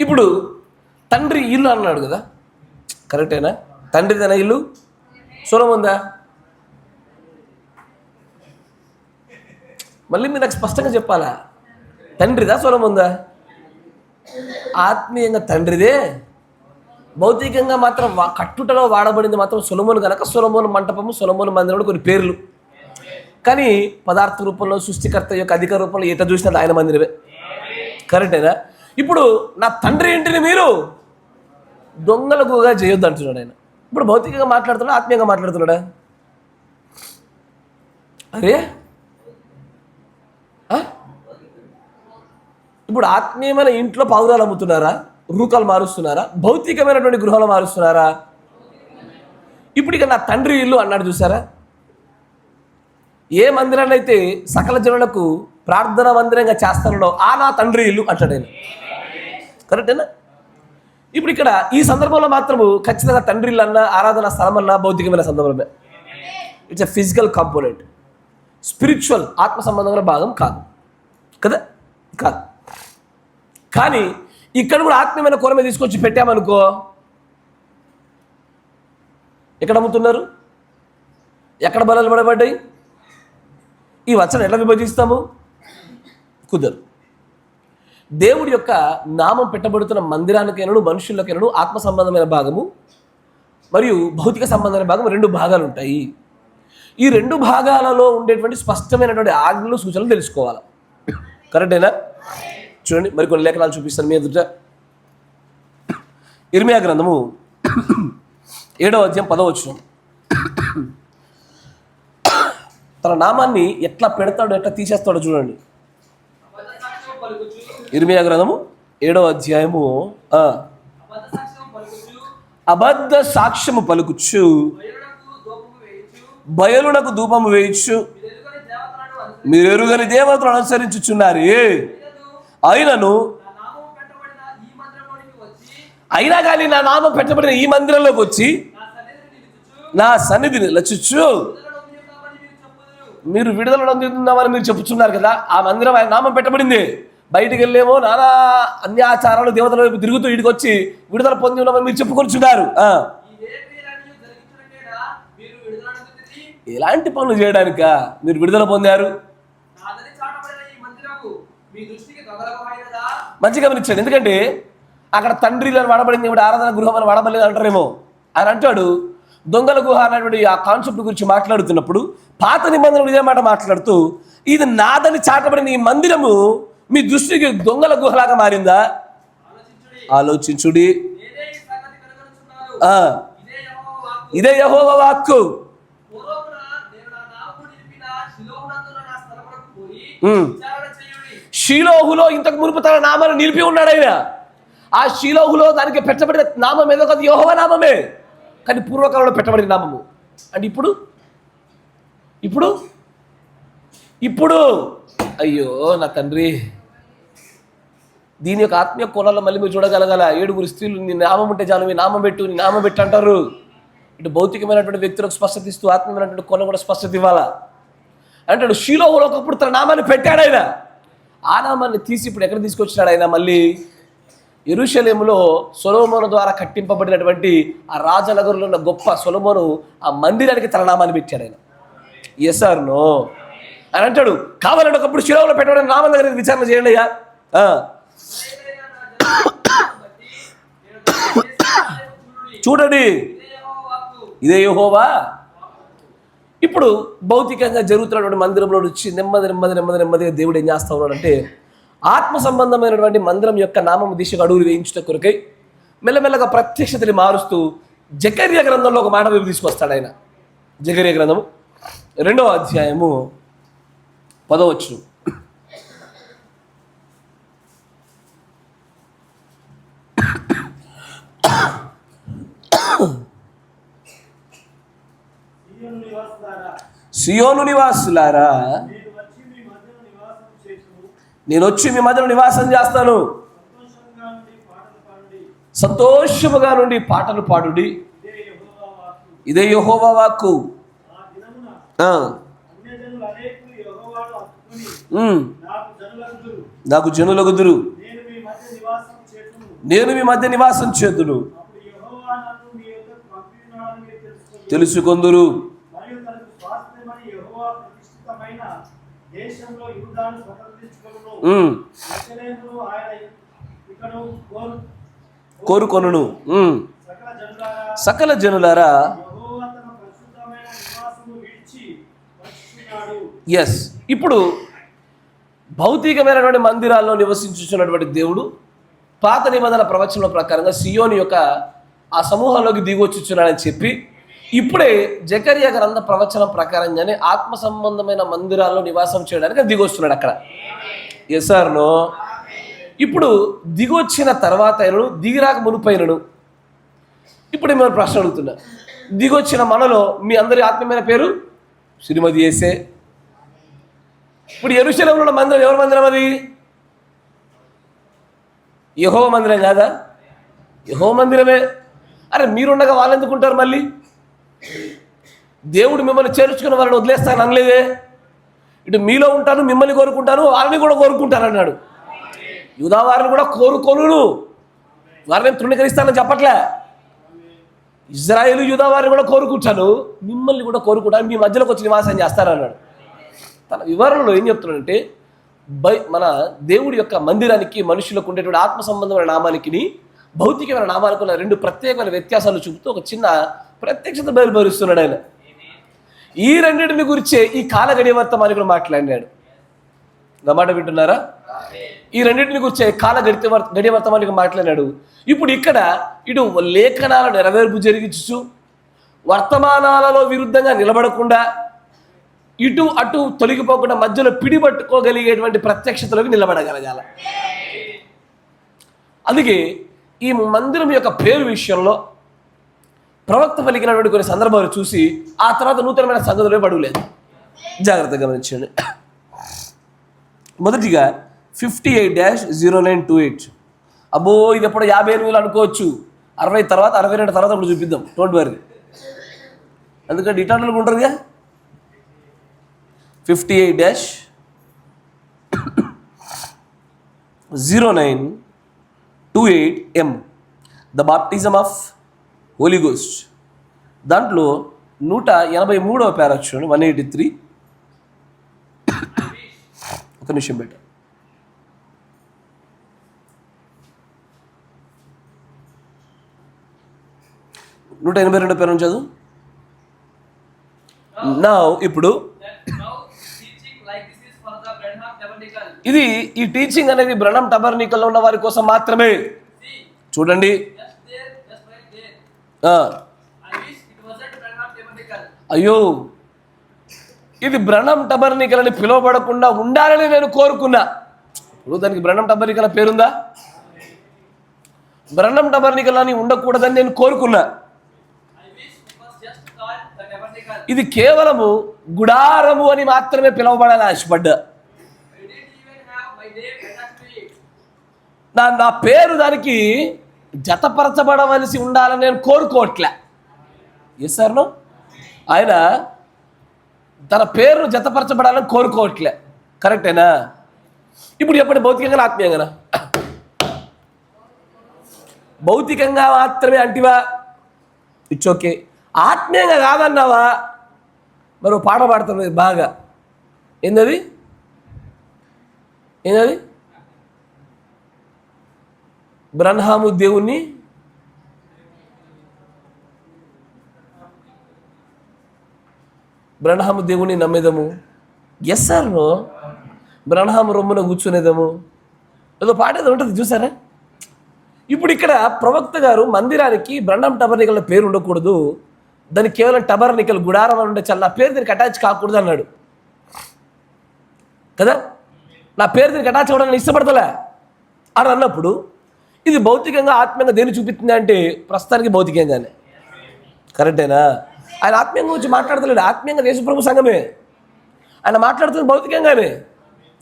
ఇప్పుడు తండ్రి ఇల్లు అన్నాడు కదా, కరెక్టేనా? తండ్రిదేనా ఇల్లు? సొలొమోనుదా? మళ్ళీ మీరు నాకు స్పష్టంగా చెప్పాలా, తండ్రిదా సొలొమోనుదా? ఆత్మీయంగా తండ్రిదే, భౌతికంగా మాత్రం కట్టుటలో వాడబడింది మాత్రం సొలొమోను కనుక సొలొమోను మంటపము, సొలొమోను మందిరం కొన్ని పేర్లు. కానీ పదార్థ రూపంలో, సృష్టికర్త యొక్క అధిక రూపంలో ఎట చూసినది ఆయన మందిరమే. కరెక్టేనా? ఇప్పుడు నా తండ్రి ఇంటిని మీరు దొంగలకుగా చేయొద్దు అంటున్నాడు ఆయన. ఇప్పుడు భౌతికంగా మాట్లాడుతున్నాడా, ఆత్మీయంగా మాట్లాడుతున్నాడా? అరే ఇప్పుడు ఆత్మీయమైన ఇంట్లో పావురాలు అమ్ముతున్నారా, రూకాలు మారుస్తున్నారా, భౌతికమైనటువంటి గృహాలు మారుస్తున్నారా? ఇప్పుడు ఇక నా తండ్రి ఇల్లు అన్నాడు చూసారా? ఏ మందిరాన్ని అయితే సకల జనులకు ప్రార్థన మందిరంగా చేస్తానో ఆ నా తండ్రి ఇల్లు అంటాడు ఆయన. కరెక్టేనా? ఇప్పుడు ఇక్కడ ఈ సందర్భంలో మాత్రము ఖచ్చితంగా తండ్రి ఇల్లు అన్న, ఆరాధన స్థలం అన్న భౌతికమైన సందర్భమే. It's a physical component, spiritual ఆత్మ సంబంధమైన భాగం కాదు కదా, కాదు. కానీ ఇక్కడ కూడా ఆత్మీయమైన కూర మీద తీసుకొచ్చి పెట్టామనుకో, ఎక్కడ అమ్ముతున్నారు, ఎక్కడ బలాలు పడబడ్డాయి, ఈ వచనం ఎట్లా విభజిస్తాము? కుదరు. దేవుడి యొక్క నామం పెట్టబడుతున్న మందిరానికైనను మనుషులకైనను ఆత్మ సంబంధమైన భాగము మరియు భౌతిక సంబంధమైన భాగం రెండు భాగాలు ఉంటాయి. ఈ రెండు భాగాలలో ఉండేటువంటి స్పష్టమైనటువంటి ఆజ్ఞలు, సూచనలు తెలుసుకోవాలి. కరెక్టేనా? చూడండి, మరికొన్ని లేఖనాలు చూపిస్తాను మీ ఎదుట. ఇర్మియా గ్రంథము 7వ అధ్యాయం 10వ వచనం. తన నామాన్ని ఎట్లా పెడతాడో, ఎట్లా తీసేస్తాడో చూడండి. ఇర్మియా గ్రంథము 7వ అధ్యాయము అబద్ధ సాక్ష్యము పలుకుచు బయలునకు ధూపము వేయచ్చు, మీరు ఎరుగని దేవతలను అనుసరించుచున్నారు. అయినా కానీ నా నామం పెట్టబడిన ఈ మందిరంలోకి వచ్చి నా సన్నిధిని నిలుచుచు మీరు విడుదల పొందుతున్నామని మీరు చెప్పుచున్నారు కదా. ఆ మందిరం ఆయన నామం పెట్టబడింది. బయటికి వెళ్ళేమో నానా అన్యాచారాలు దేవతల వైపు తిరుగుతూ ఇడికి వచ్చి విడుదల పొంది ఉన్నామని మీరు చెప్పుకొచ్చున్నారు. ఎలాంటి పనులు చేయడానిక మీరు విడుదల పొందారు? మంచిగా గమనించండి. ఎందుకంటే అక్కడ తండ్రిలను వాడబడింది, ఇప్పుడు ఆరాధన గృహం అని వాడబడలేదు అంటారేమో. ఆయన అంటాడు దొంగల గుహ అనేటువంటి ఆ కాన్సెప్ట్ గురించి మాట్లాడుతున్నప్పుడు పాత నిబంధనలు ఇదే మాట మాట్లాడుతూ, ఇది నాదని చాటబడిన ఈ మందిరము మీ దృష్టికి దొంగల గుహలాగా మారిందా? ఆలోచించుడి. ఇదే యెహోవా వాక్కు. షీలోహులో ఇంతకు మునుపు తన నామాన్ని నిలిపి ఉన్నాడు ఆయన. ఆ షీలోహులో దానికి పెట్టబడిన నామం ఏదో కాదు, యెహోవా నామమే. కానీ పూర్వకాలంలో పెట్టబడిన నామము. అంటే ఇప్పుడు ఇప్పుడు ఇప్పుడు అయ్యో నా తండ్రి, దీని యొక్క ఆత్మీయ కోణాల్లో మళ్ళీ మీరు చూడగలగాల. 7 స్త్రీలు నీ నామం ఉంటే చాలు, మీ నామం పెట్టు, నీ నామం పెట్టు అంటారు. ఇటు భౌతికమైనటువంటి వ్యక్తులకు స్పష్టత ఇస్తూ ఆత్మీయమైనటువంటి కోణం కూడా స్పష్టత ఇవ్వాలా అంటాడు. షీలోహులో ఒకప్పుడు తన నామాన్ని పెట్టాడు ఆయన. ఆ నామాన్ని తీసి ఇప్పుడు ఎక్కడ తీసుకొచ్చినాడు ఆయన? మళ్ళీ యెరూషలేములో సొలొమోను ద్వారా కట్టింపబడినటువంటి ఆ రాజనగరంలో ఉన్న గొప్ప సొలొమోను ఆ మందిరానికి తన నామాన్ని పెట్టాడు ఆయన. ఎస్ ఆర్ నో అని అంటాడు. కావాలంటే ఒకప్పుడు షిలోహులో పెట్టబడిన నామం దగ్గర విచారణ చేయండి అయ్యా. చూడండి, ఇదే యెహోవా. ఇప్పుడు భౌతికంగా జరుగుతున్నటువంటి మందిరంలో నుంచి నెమ్మదిగా దేవుడు ఏం చేస్తా ఉన్నాడు అంటే, ఆత్మ సంబంధమైనటువంటి మందిరం యొక్క నామం దిశగా అడుగులు వేయించుట కొరకై మెల్లమెల్లగా ప్రత్యక్షతని మారుస్తూ జకర్యా గ్రంథంలో ఒక మాట వైపు తీసుకొస్తాడు ఆయన. జకర్యా గ్రంథము 2వ అధ్యాయము 10వ వచనం. సియోను నివాసులారా, నేను వచ్చి మీ మధ్యలో నివాసం చేస్తాను. సంతోషముగా నుండి పాటలు పాడుడి, ఇదే యెహోవా వాక్కు. నాకు జనులగుదురు, నేను మీ మధ్య నివాసం చేతును. తెలుసుకొందురు. మరియు తనకు స్వాస్థ్యమని యెహోవా ప్రతిష్ఠితమైన దేశంలో యూదాను స్వతంత్రించుకొనును. యెరూషలేమును ఆయన ఇకను కోరుకొనును. సకల సకల జనులారా జనులారా యెహోవా తన పరిశుద్ధమైన నివాసమును విడిచి వచ్చుచున్నాడు. ఎస్, ఇప్పుడు భౌతికమైనటువంటి మందిరాల్లో నివసించుచున్నటువంటి దేవుడు పాత నిబంధన ప్రవచనం ప్రకారంగా సియోని యొక్క ఆ సమూహంలోకి దిగొచ్చుచున్నాడని చెప్పి ఇప్పుడే జకరియా గ్రంథ ప్రవచనం ప్రకారంగానే ఆత్మ సంబంధమైన మందిరాల్లో నివాసం చేయడానికి దిగొస్తున్నాడు అక్కడ. Yes or no? ఇప్పుడు దిగొచ్చిన తర్వాత అయినను దిగిరాక మునుపైనను ఇప్పుడు మేము ప్రశ్న అడుగుతున్నా, దిగొచ్చిన మనలో మీ అందరి ఆత్మీయమైన పేరు శ్రీమతి యేసే. ఇప్పుడు యెరూషలేములో ఉన్న మందిరం ఎవరి మందిరం? అది యెహోవా మందిరం కాదా? యెహోవా మందిరమే. అరే మీరుండగా వాళ్ళు ఎందుకుంటారు? మళ్ళీ దేవుడు మిమ్మల్ని చేర్చుకుని వాళ్ళని వదిలేస్తాను అనలేదే. ఇటు మీలో ఉంటాను, మిమ్మల్ని కోరుకుంటాను, వాళ్ళని కూడా కోరుకుంటాను అన్నాడు. యూదా వారిని కూడా కోరుకొను, వారిని తృణీకరిస్తానని చెప్పట్లే. ఇజ్రాయేలు యూదా వారిని కూడా కోరుకుంటాను, మిమ్మల్ని కూడా కోరుకుంటాను, మీ మధ్యలోకి వచ్చి నివాసం చేస్తానన్నాడు. తన వివరణలో ఏం చెప్తున్నాడంటే, మన దేవుడి యొక్క మందిరానికి మనుషులకు ఉండేటువంటి ఆత్మ సంబంధమైన నామానికి భౌతికమైన నామానికి ఉన్న రెండు ప్రత్యేకమైన వ్యత్యాసాలు చూపుతూ ఒక చిన్న ప్రత్యక్షత బయలుపరుస్తున్నాడు ఆయన. ఈ రెండింటిని గురించే ఈ కాల గడియవర్తమాని కూడా మాట్లాడినాడు. నా మాట వింటున్నారా? ఈ రెండింటిని గురించే కాల గడియవర్తమానికి మాట్లాడినాడు. ఇప్పుడు ఇక్కడ ఇటు లేఖనాల నెరవేర్పు జరిగించు, వర్తమానాలలో విరుద్ధంగా నిలబడకుండా ఇటు అటు తొలగిపోకుండా మధ్యలో పిడిపట్టుకోగలిగేటువంటి ప్రత్యక్షతలోకి నిలబడగలగాల. అందుకే ఈ మందిరం యొక్క పేరు విషయంలో ప్రవక్త పలికినటువంటి కొన్ని సందర్భాలు చూసి ఆ తర్వాత నూతనమైన సంగతులు అడుగులేదు. జాగ్రత్తగా గమనించండి. మొదటిగా 58-0928. అబ్బో ఇది ఎప్పుడో 58 అనుకోవచ్చు, 60 తర్వాత 62 తర్వాత అప్పుడు చూపిద్దాం. డోంట్ వరీ, ఎందుకంటే ఇటాటలుగా ఉంటారుగా. 58-0928 the baptism of Holy Ghost. దాంట్లో 183వ పేరా చూడండి, 183. ఒక నిమిషం బయట. నూట 82 పేరు చదువు. నా ఇప్పుడు ఇది ఈ టీచింగ్ అనేది బ్రహ్నం టబర్నికల్లో ఉన్న వారి కోసం మాత్రమే. చూడండి, అయ్యో ఇది బ్రహ్నం టబర్నికల్ అని పిలువబడకుండా ఉండాలని నేను కోరుకున్నా. ఇప్పుడు దానికి బ్రహ్నం టబర్నికల్ పేరుందా? బ్రహ్నం టబర్నికల్ అని ఉండకూడదని నేను కోరుకున్నా. ఇది కేవలము గుడారము అని మాత్రమే పిలువబడాలని ఆశపడ్డా. నా పేరు దానికి జతపరచబడవలసి ఉండాలని నేను కోరుకోవట్లే. Yes sir no? ఆయన తన పేరు జతపరచబడాలని కోరుకోవట్లే. కరెక్టేనా? ఇప్పుడు చెప్పండి, భౌతికంగా ఆత్మీయంగా? భౌతికంగా మాత్రమే అంటివా? It's okay. ఆత్మీయంగా కాదన్నావా? మరి పాట పాడుతున్నది బాగా. ఏందది? బ్రహ్నాము దేవుణ్ణి నమ్మేదము. Yes sir no? బ్రహ్నాము రొమ్మున కూర్చునేదము, ఏదో పాట ఏదో ఉంటుంది చూసారా? ఇప్పుడు ఇక్కడ ప్రవక్త గారు మందిరానికి బ్రహ్నం టబర్నికల్ పేరు ఉండకూడదు, దానికి కేవలం టబర్నికల్ గుడారం అని ఉండే చాలా, నా పేరు దీనికి అటాచ్ కాకూడదు అన్నాడు కదా. నా పేరు దీనికి అటాచ్ అవ్వడం నేను ఇష్టపడతలే అని అన్నప్పుడు ఇది భౌతికంగా ఆత్మీయంగా దేని చూపిస్తుంది అంటే ప్రస్తుతానికి భౌతికంగానే. కరెక్టేనా? ఆయన ఆత్మీయంగా గురించి మాట్లాడతలేడు. ఆత్మీయంగా దేశప్రభు సంఘమే ఆయన మాట్లాడుతుంది, భౌతికంగానే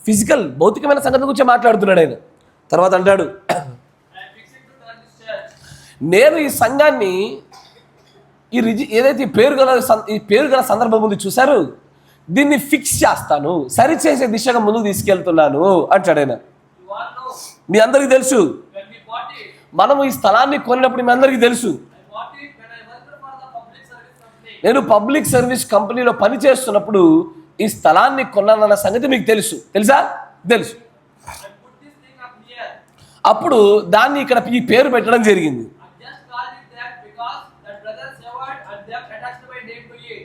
ఫిజికల్ భౌతికమైన సంగతి గురించి మాట్లాడుతున్నాడు ఆయన. తర్వాత అంటాడు, నేను ఈ సంఘాన్ని ఏదైతే ఈ పేరు గల సందర్భం ఉంది చూశారు, దీన్ని ఫిక్స్ చేస్తాను, సరిచేసే దిశగా ముందుకు తీసుకెళ్తున్నాను అంటాడు ఆయన. మీ అందరికీ తెలుసు, మనము ఈ స్థలాన్ని కొనినప్పుడు మీ అందరికీ తెలుసు నేను పబ్లిక్ సర్వీస్ కంపెనీలో పని చేస్తున్నప్పుడు ఈ స్థలాన్ని కొన్నానన్న సంగతి మీకు తెలుసా? తెలుసు. I put this thing up here. అప్పుడు దాన్ని ఇక్కడ ఈ పేరు పెట్టడం జరిగింది. I just called it that because that brother Seward and they have attached my name to it.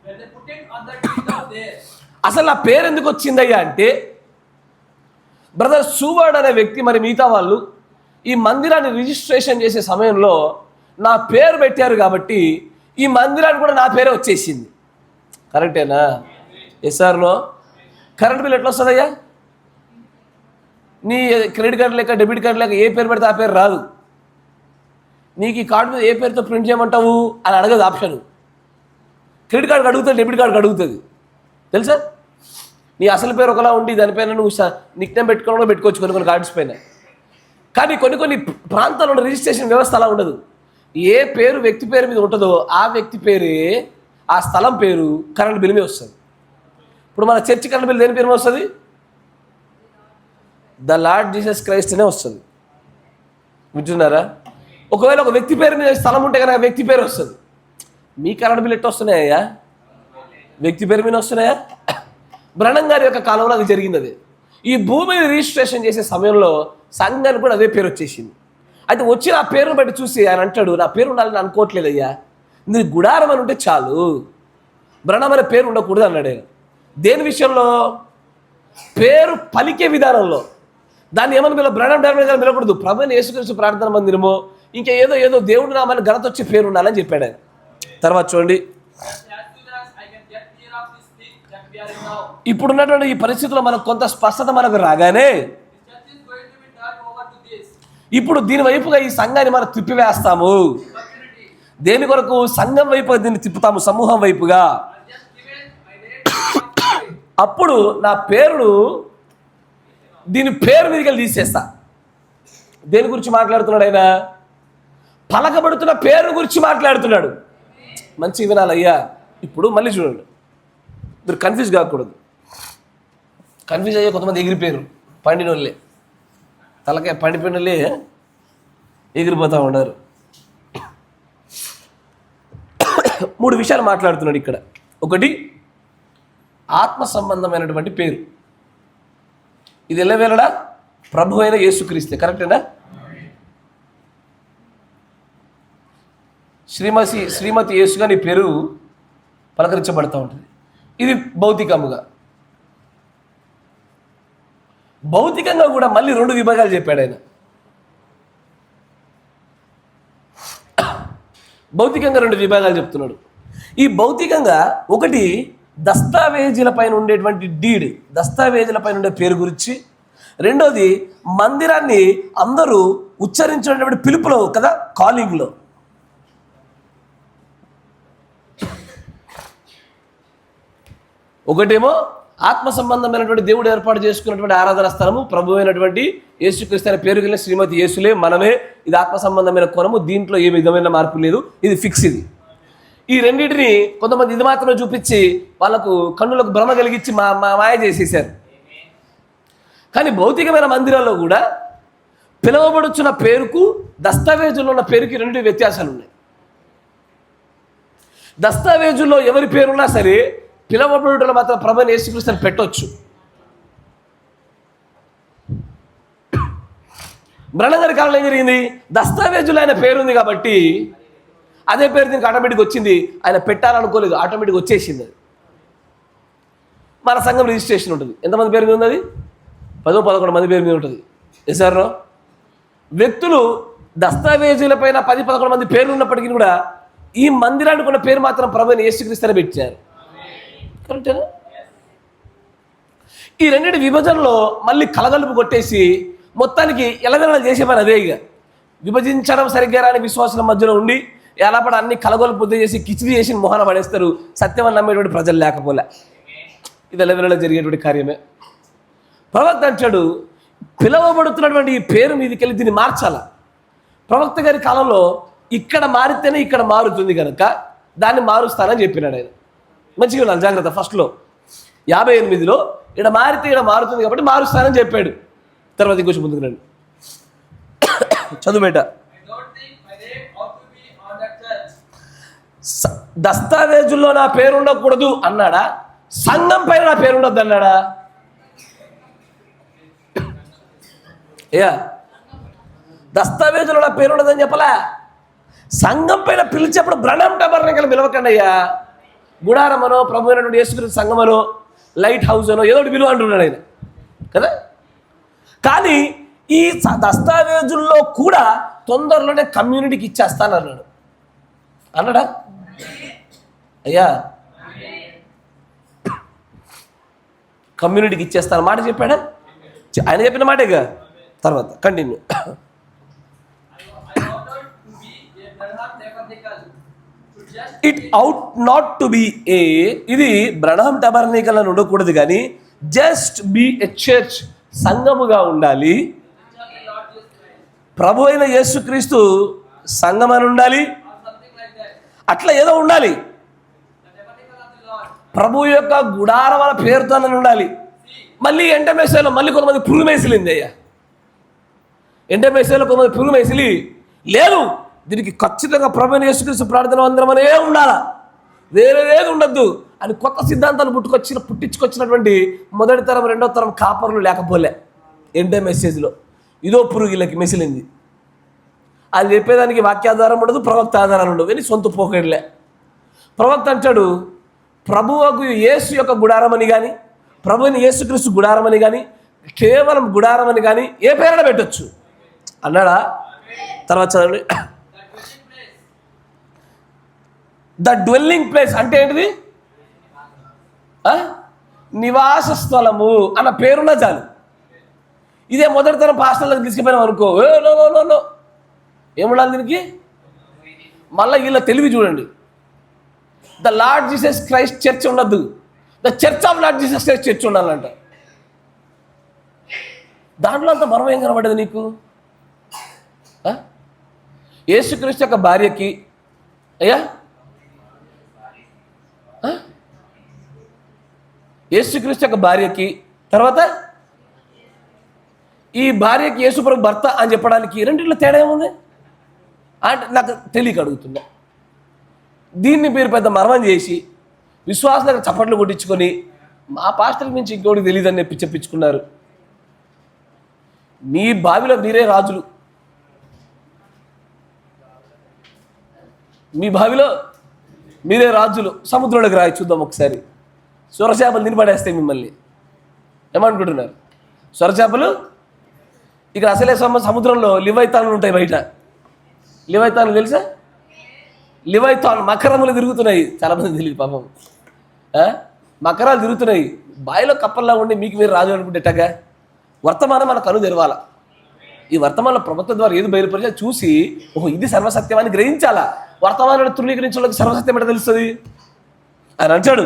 When they put it on the deed out there. అసలు నా పేరు ఎందుకు వచ్చిందయ్యా అంటే, బ్రదర్ సూవర్డ్ అనే వ్యక్తి మరి మిగతా వాళ్ళు ఈ మందిరాన్ని రిజిస్ట్రేషన్ చేసే సమయంలో నా పేరు పెట్టారు కాబట్టి ఈ మందిరానికి కూడా నా పేరే వచ్చేసింది. కరెక్టేనా? Yes or no? Current bill ఎట్లా వస్తుందయ్యా? నీ క్రెడిట్ కార్డు లేక డెబిట్ కార్డు లేక ఏ పేరు పెడితే ఆ పేరు రాదు. నీకు ఈ కార్డు మీద ఏ పేరుతో ప్రింట్ చేయమంటావు అని అడగదు ఆప్షన్. క్రెడిట్ కార్డుకి అడుగుతుంది, డెబిట్ కార్డుకి అడుగుతుంది. తెలుసా? నీ అసలు పేరు ఒకలా ఉండి దానిపైన నువ్వు నిక్నేమ్ పెట్టుకోవడం పెట్టుకోవచ్చు కొన్ని కార్డ్స్ పైన. కానీ కొన్ని ప్రాంతాల్లో రిజిస్ట్రేషన్ వ్యవస్థ అలా ఉండదు. ఏ పేరు వ్యక్తి పేరు మీద ఉంటుందో ఆ వ్యక్తి పేరే ఆ స్థలం పేరు కరెంట్ బిల్ మీద వస్తుంది. ఇప్పుడు మన చర్చి కరెంట్ బిల్ దేని పేరు మీద వస్తుంది? ద లార్డ్ జీసస్ క్రైస్ట్ అనే వస్తుంది. వింటున్నారా? ఒకవేళ ఒక వ్యక్తి పేరు మీద స్థలం ఉంటే కనుక వ్యక్తి పేరు వస్తుంది. మీ కరెంట్ బిల్ ఎట్లా వస్తున్నాయా? వ్యక్తి పేరు మీద వస్తున్నాయా? బ్రహ్నం గారి యొక్క కాలంలో అది జరిగింది. అది ఈ భూమిని రిజిస్ట్రేషన్ చేసే సమయంలో సంఘానికి కూడా అదే పేరు వచ్చేసింది. అయితే వచ్చిన ఆ పేరును బట్టి చూసి ఆయన అంటాడు, నా పేరు ఉండాలని అనుకోవట్లేదయ్యా, నీ గుడారం అని ఉంటే చాలు, బ్రహ్నం అనే పేరు ఉండకూడదు అన్నాడు ఆయన. దేని విషయంలో? పేరు పలికే విధానంలో. దాన్ని ఏమని బ్రహ్నం డార్మన్ పిలవకూడదు, ప్రభుని యేసుక్రీస్తు ప్రార్థన మందిరమో ఇంకా ఏదో దేవుడి నామాన్ని ఘనత వచ్చి పేరు ఉండాలని చెప్పాడు ఆయన. తర్వాత చూడండి, ఇప్పుడున్నటువంటి ఈ పరిస్థితుల్లో మనకు కొంత స్పష్టత మనకు రాగానే ఇప్పుడు దీని వైపుగా ఈ సంఘాన్ని మనం తిప్పివేస్తాము. దేని కొరకు? సంఘం వైపుగా దీన్ని తిప్పుతాము, సమూహం వైపుగా. అప్పుడు నా పేరును దీని పేరు మీదకి వెళ్ళి తీసేస్తా. దేని గురించి మాట్లాడుతున్నాడు ఆయన? పలకబడుతున్న పేరు గురించి మాట్లాడుతున్నాడు. మంచి వినాలయ్యా. ఇప్పుడు మళ్ళీ చూడండి, మీరు కన్ఫ్యూజ్ కాకూడదు. కన్ఫ్యూజ్ అయ్యే కొంతమంది ఎగిరిపోయారు, పండినోళ్ళే, తలకాయ పండిపోయినోళ్ళే ఎగిరిపోతూ ఉన్నారు. 3 విషయాలు మాట్లాడుతున్నాడు ఇక్కడ. ఒకటి, ఆత్మ సంబంధమైనటువంటి పేరు. ఇది ఎల్లవేళలా ప్రభు అయిన యేసుక్రీస్తే. కరెక్టేనా? శ్రీమతి యేసుగా నీ పేరు పలకరించబడుతూ ఉంటుంది. ఇది భౌతికంగా కూడా మళ్ళీ 2 విభాగాలు చెప్పాడు ఆయన. భౌతికంగా 2 విభాగాలు చెప్తున్నాడు. ఈ భౌతికంగా ఒకటి దస్తావేజీల పైన ఉండేటువంటి డీడ్, దస్తావేజీల పైన ఉండే పేరు గురించి. రెండోది మందిరాన్ని అందరూ ఉచ్చరించినటువంటి పిలుపులో కదా, కాలింగ్లో. ఒకటేమో ఆత్మ సంబంధమైనటువంటి దేవుడు ఏర్పాటు చేసుకున్నటువంటి ఆరాధన స్థలము, ప్రభు అయినటువంటి యేసుక్రీస్తు అనే పేరు కలిగిన శ్రీమతి యేసులే, మనమే. ఇది ఆత్మ సంబంధమైన కోణము, దీంట్లో ఏ విధమైన మార్పు లేదు, ఇది ఫిక్స్. ఇది ఈ రెండింటిని కొంతమంది ఇది మాత్రమే చూపించి వాళ్ళకు కన్నులకు భ్రమ కలిగించి మాయ చేసేసారు. కానీ భౌతికమైన మందిరాల్లో కూడా పిలువబడుచున్న పేరుకు దస్తావేజుల్లో ఉన్న పేరుకి 2 వ్యత్యాసాలు ఉన్నాయి. దస్తావేజుల్లో ఎవరి పేరున్నా సరే పిలువబడుటలో మాత్రం ప్రభువైన యేసుక్రీస్తుని పెట్టొచ్చు. బ్రహ్నం గారి కాలంలో ఏం జరిగింది? దస్తావేజులో ఆయన పేరుంది కాబట్టి అదే పేరు దీనికి ఆటోమేటిక్గా వచ్చింది. ఆయన పెట్టాలనుకోలేదు, ఆటోమేటిక్గా వచ్చేసింది. అది మన సంఘం రిజిస్ట్రేషన్ ఉంటుంది. ఎంతమంది పేరు మీద ఉన్నది? 10-11 మంది పేరు మీద ఉంటుంది. ఎసారో వ్యక్తులు దస్తావేజుల పైన 10-11 మంది పేర్లు ఉన్నప్పటికీ కూడా ఈ మందిరానికి ఉన్న పేరు మాత్రం ప్రభువైన యేసుక్రీస్తుని పెట్టారు. కరెక్టేనా? ఈ 2 విభజనలో మళ్ళీ కలగలుపు కొట్టేసి మొత్తానికి ఎలగల చేసే పని అదే. ఇక విభజించడం సరిగ్గా రాని విశ్వాసుల మధ్యలో ఉండి ఎలాపడ అన్ని కలగొలుపు చేసి కిచిడి చేసి మొహన పడేస్తారు. సత్యం అని నమ్మేటువంటి ప్రజలు లేకపోలే. ఇది ఎలవెలలో జరిగేటువంటి కార్యమే. ప్రవక్త అంటాడు, పిలువబడుతున్నటువంటి ఈ పేరు మీదకి వెళ్ళి దీన్ని మార్చాల. ప్రవక్త గారి కాలంలో ఇక్కడ మారితేనే ఇక్కడ మారుతుంది కనుక దాన్ని మారుస్తానని చెప్పినాడు ఆయన. మంచిగా ఉన్నాను, జాగ్రత్త. ఫస్ట్లో 58లో ఇక్కడ మారితే ఇక్కడ మారుతుంది కాబట్టి మారుస్తానని చెప్పాడు. తర్వాత ఇంకొంచెం ముందుకు రండి, చదువు బేట. దస్తావేజుల్లో నా పేరు ఉండకూడదు అన్నాడా? సంఘం పైన నా పేరు ఉండొద్దు అన్నాడా? దస్తావేజులో నా పేరు ఉండదని చెప్పలా. సంఘం పైన పిలిచేప్పుడు బ్రహ్మం టబర్నకల్ పిలవకండి అయ్యా. గుడారమనో, ప్రభు అయినటువంటి యేసుక్రీస్తు సంఘమనో, లైట్ హౌస్ అనో ఏదో ఒకటి విలువ అంటున్నాడు ఆయన కదా. కానీ ఈ దస్తావేజుల్లో కూడా తొందరలోనే కమ్యూనిటీకి ఇచ్చేస్తానన్నాడు. అన్నాడా అయ్యా? కమ్యూనిటీకి ఇచ్చేస్తాను మాట చెప్పాడా? ఆయన చెప్పిన మాటేగా. తర్వాత continue. It ought not to be a, ఇది బ్రహ్మం టబర్నికల్ అని ఉండకూడదు, కానీ జస్ట్ బి ఎ చర్చ్, సంఘముగా ఉండాలి. ప్రభు అయిన యేసుక్రీస్తు సంఘం అని ఉండాలి, అట్లా ఏదో ఉండాలి. ప్రభు యొక్క గుడారం అనే పేరుతో ఉండాలి. మళ్ళీ ఎంటమేసలో మళ్ళీ కొంతమంది పురుగు అయ్యా. ఎంటమేసలో కొంతమంది పురుగు మేసిలి లేదు, దీనికి ఖచ్చితంగా ప్రభు అయిన యేసుక్రీస్తు ప్రార్థన మందిరం అనే ఉండాలా, వేరేది ఉండద్దు అని కొత్త సిద్ధాంతాలు పుట్టించుకొచ్చినటువంటి మొదటి తరం రెండో తరం కాపర్లు లేకపోలే. ఎంటే మెసేజ్లో ఇదో పురుగు వీళ్ళకి మెసిలింది. అది చెప్పేదానికి వాక్యాధారం ఉండదు, ప్రవక్త ఆధారాలు ఉండవు, కానీ సొంత పోకేడులే. ప్రవక్త అంటాడు ప్రభువుకు యేసు యొక్క గుడారం అని కానీ, ప్రభువుని యేసుక్రీస్తు గుడారం అని కానీ, కేవలం గుడారం అని కానీ ఏ పేరున పెట్టొచ్చు అన్నాడా? తర్వాత చదవండి. ద డ్వెల్లింగ్ ప్లేస్ అంటే ఏంటిది? నివాస స్థలము అన్న పేరున్న చాలు. ఇదే మొదటి తరం పాస్టర్లకు తీసుకుపోయినాం అనుకో, నో ఏముండాలి దీనికి? మళ్ళీ వీళ్ళ తెలివి చూడండి. The Lord Jesus Christ church ఉండద్దు, the church of Lord Jesus Christ church ఉండాలంట. దాంట్లో అంత మర్మం ఏం కనబడ్డది నీకు? యేసుక్రీస్తు యొక్క భార్యకి అయ్యా, యేసుక్రీస్తు యొక్క భార్యకి, తర్వాత ఈ భార్యకి యేసుప్రభు భర్త అని చెప్పడానికి రెండింటిలో తేడా ఏముంది అంటే నాకు తెలియక అడుగుతున్నా. దీన్ని మీరు పెద్ద మర్మం చేసి విశ్వాసాలకు చప్పట్లు కొట్టించుకొని మా పాస్టర్కి మించి ఇంకోటికి తెలియదని చెప్పించుకున్నారు. మీ బావిలో మీరే రాజులు, మీ బావిలో మీరే రాజులు. సముద్రంలోకి రాయి చూద్దాం ఒకసారి. సొరచేపలు తినిపడేస్తాయి మిమ్మల్ని. ఏమనుకుంటున్నారు? సొరచేపలు ఇక్కడ అసలే సముద్రంలో లివైతాన్లు ఉంటాయి. బయట లివైతాన్లు తెలుసా? లివైతాన్ మకరములు తిరుగుతున్నాయి. చాలామంది తెలియదు పాపం. మకరాలు తిరుగుతున్నాయి బావిలో కప్పల్లా ఉండి మీకు మీరు రాజు అనుకుంటేటగా. వర్తమానం మన కను తెరవాల. ఈ వర్తమానంలో ప్రభుత్వం ద్వారా ఏది బయలుపరిచా చూసి ఓహో ఇది సర్వసత్యమని గ్రహించాలా. వర్తమానాన్ని తృణీకరించే వాళ్ళకి సర్వసత్యం ఎట్లా తెలుస్తుంది అని అంటాడు.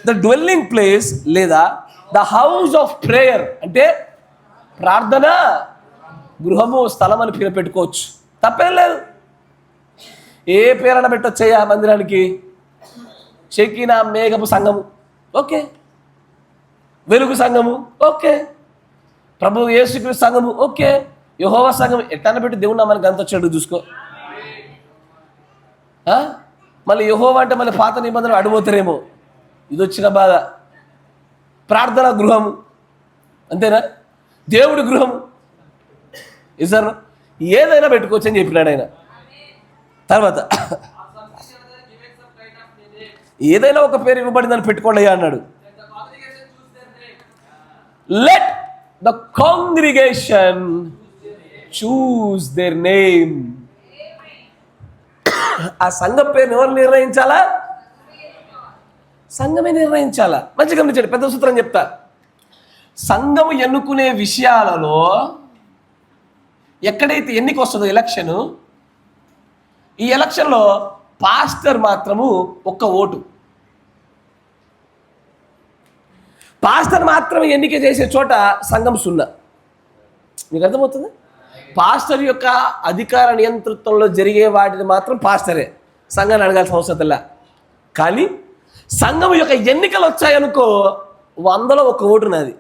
ద డ్వెల్లింగ్ ప్లేస్ లేదా ద హౌస్ ఆఫ్ ప్రేయర్ అంటే ప్రార్థన గృహము, స్థలం అని పేరు పెట్టుకోవచ్చు, తప్పేం లేదు. ఏ పేరన పెట్టొచ్చయ్యా మందిరానికి? షెకీనా మేఘపు సంఘము ఓకే, వెలుగు సంఘము ఓకే, ప్రభు యేసుక్రీస్తు సంఘము ఓకే, యెహోవా సంఘం ఎట్లా పెట్టి దేవుడు మనకి అంత వచ్చాడు చూసుకో. మళ్ళీ యెహోవా అంటే మళ్ళీ పాత నిబంధనలు అడిపోతారేమో, ఇది వచ్చిన బాధ. ప్రార్థన గృహము అంతేనా? దేవుడి గృహము ఇసారు ఏదైనా పెట్టుకోవచ్చు అని చెప్పినాడు ఆయన. తర్వాత ఏదైనా ఒక పేరు ఇవ్వబడిందని పెట్టుకోండి అన్నాడు. Let the congregation choose their name. ఆ సంఘం పేరుని ఎవరు నిర్ణయించాలా? సంఘమే నిర్ణయించాలా. మంచి గమనించండి, పెద్ద సూత్రం చెప్తా. సంఘము ఎన్నుకునే విషయాలలో ఎక్కడైతే ఎన్నిక వస్తుందో ఎలక్షను, ఈ ఎలక్షన్లో పాస్టర్ మాత్రము ఒక్క ఓటు. పాస్టర్ మాత్రమే ఎన్నిక చేసే చోట సంఘం సున్నా. మీకు అర్థమవుతుంది? పాస్టర్ యొక్క అధికార నియంతృత్వంలో జరిగే వాటిని మాత్రం పాస్టరే, సంఘాన్ని అడగాల్సిన అవసరం లే. కానీ సంఘం యొక్క ఎన్నికలు వచ్చాయనుకో 100లో 1 ఓటు నాది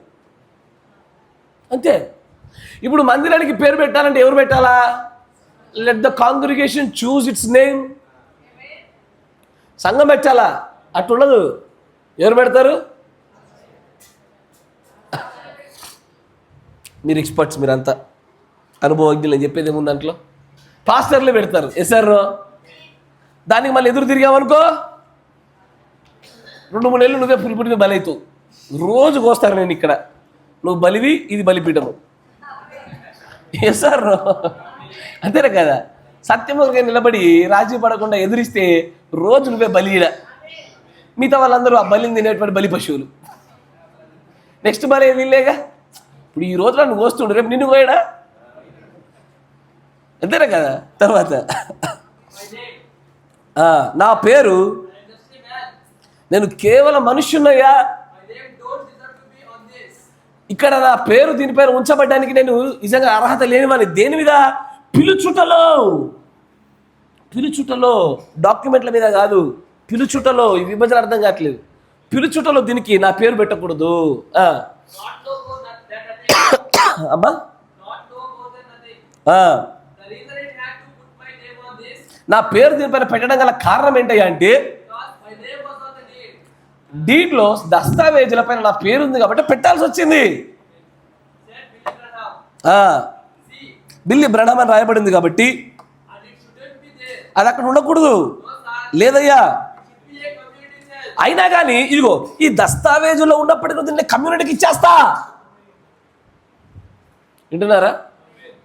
అంతే. ఇప్పుడు మందిరానికి పేరు పెట్టాలంటే ఎవరు పెట్టాలా? Let the congregation choose its name. సంఘం పెట్టాలా? అట్లుండదు. ఎవరు పెడతారు? మీరు ఎక్స్పర్ట్స్, మీరంతా అనుభవజ్ఞులు. అని చెప్పేది ఏముంది దాంట్లో? పాస్టర్లు పెడతారు. ఎస్ఆర్ దానికి మళ్ళీ ఎదురు తిరిగామనుకో 2-3 నెలలు నువ్వే పులిపుడిని బలవుతావు. రోజుకు వస్తారు, నేను ఇక్కడ నువ్వు బలివి, ఇది బలిపీఠము. ఎస్ఆర్ అంతేనా కదా? సత్యముగా నిలబడి రాజీ పడకుండా ఎదురిస్తే రోజు నువ్వే బలిడ. మిగతా వాళ్ళందరూ ఆ బలిని తినేటువంటి బలి పశువులు. నెక్స్ట్ బలి వీళ్ళేగా. ఇప్పుడు ఈ రోజులో నువ్వు వస్తుండు, రేపు నిన్ను పోయాడా? అంతేనా కదా? తర్వాత నా పేరు, నేను కేవలం మనుష్యున్నయ్యా. ఇక్కడ నా పేరు దీనిపైన ఉంచబడ్డానికి నేను నిజంగా అర్హత లేనివాని. దేని మీద? పిలుచుటలో డాక్యుమెంట్ల మీద కాదు, పిలుచుటలో. ఈ విభజన అర్థం కావట్లేదు. పిలుచుటలో దీనికి నా పేరు పెట్టకూడదు. అమ్మా నా పేరు దీనిపైన పెట్టడం గల కారణం ఏంటయ్యా అంటే, డీడ్లో దస్తావేజుల పైన నా పేరు ఉంది కాబట్టి పెట్టాల్సి వచ్చింది. బిల్లి బ్రహ్మ అని రాయబడింది కాబట్టి అది అక్కడ ఉండకూడదు. లేదయ్యా. అయినా కానీ ఇదిగో ఈ దస్తావేజులో ఉన్నప్పటికీ దీన్ని కమ్యూనిటీకి ఇచ్చేస్తా. వింటున్నారా?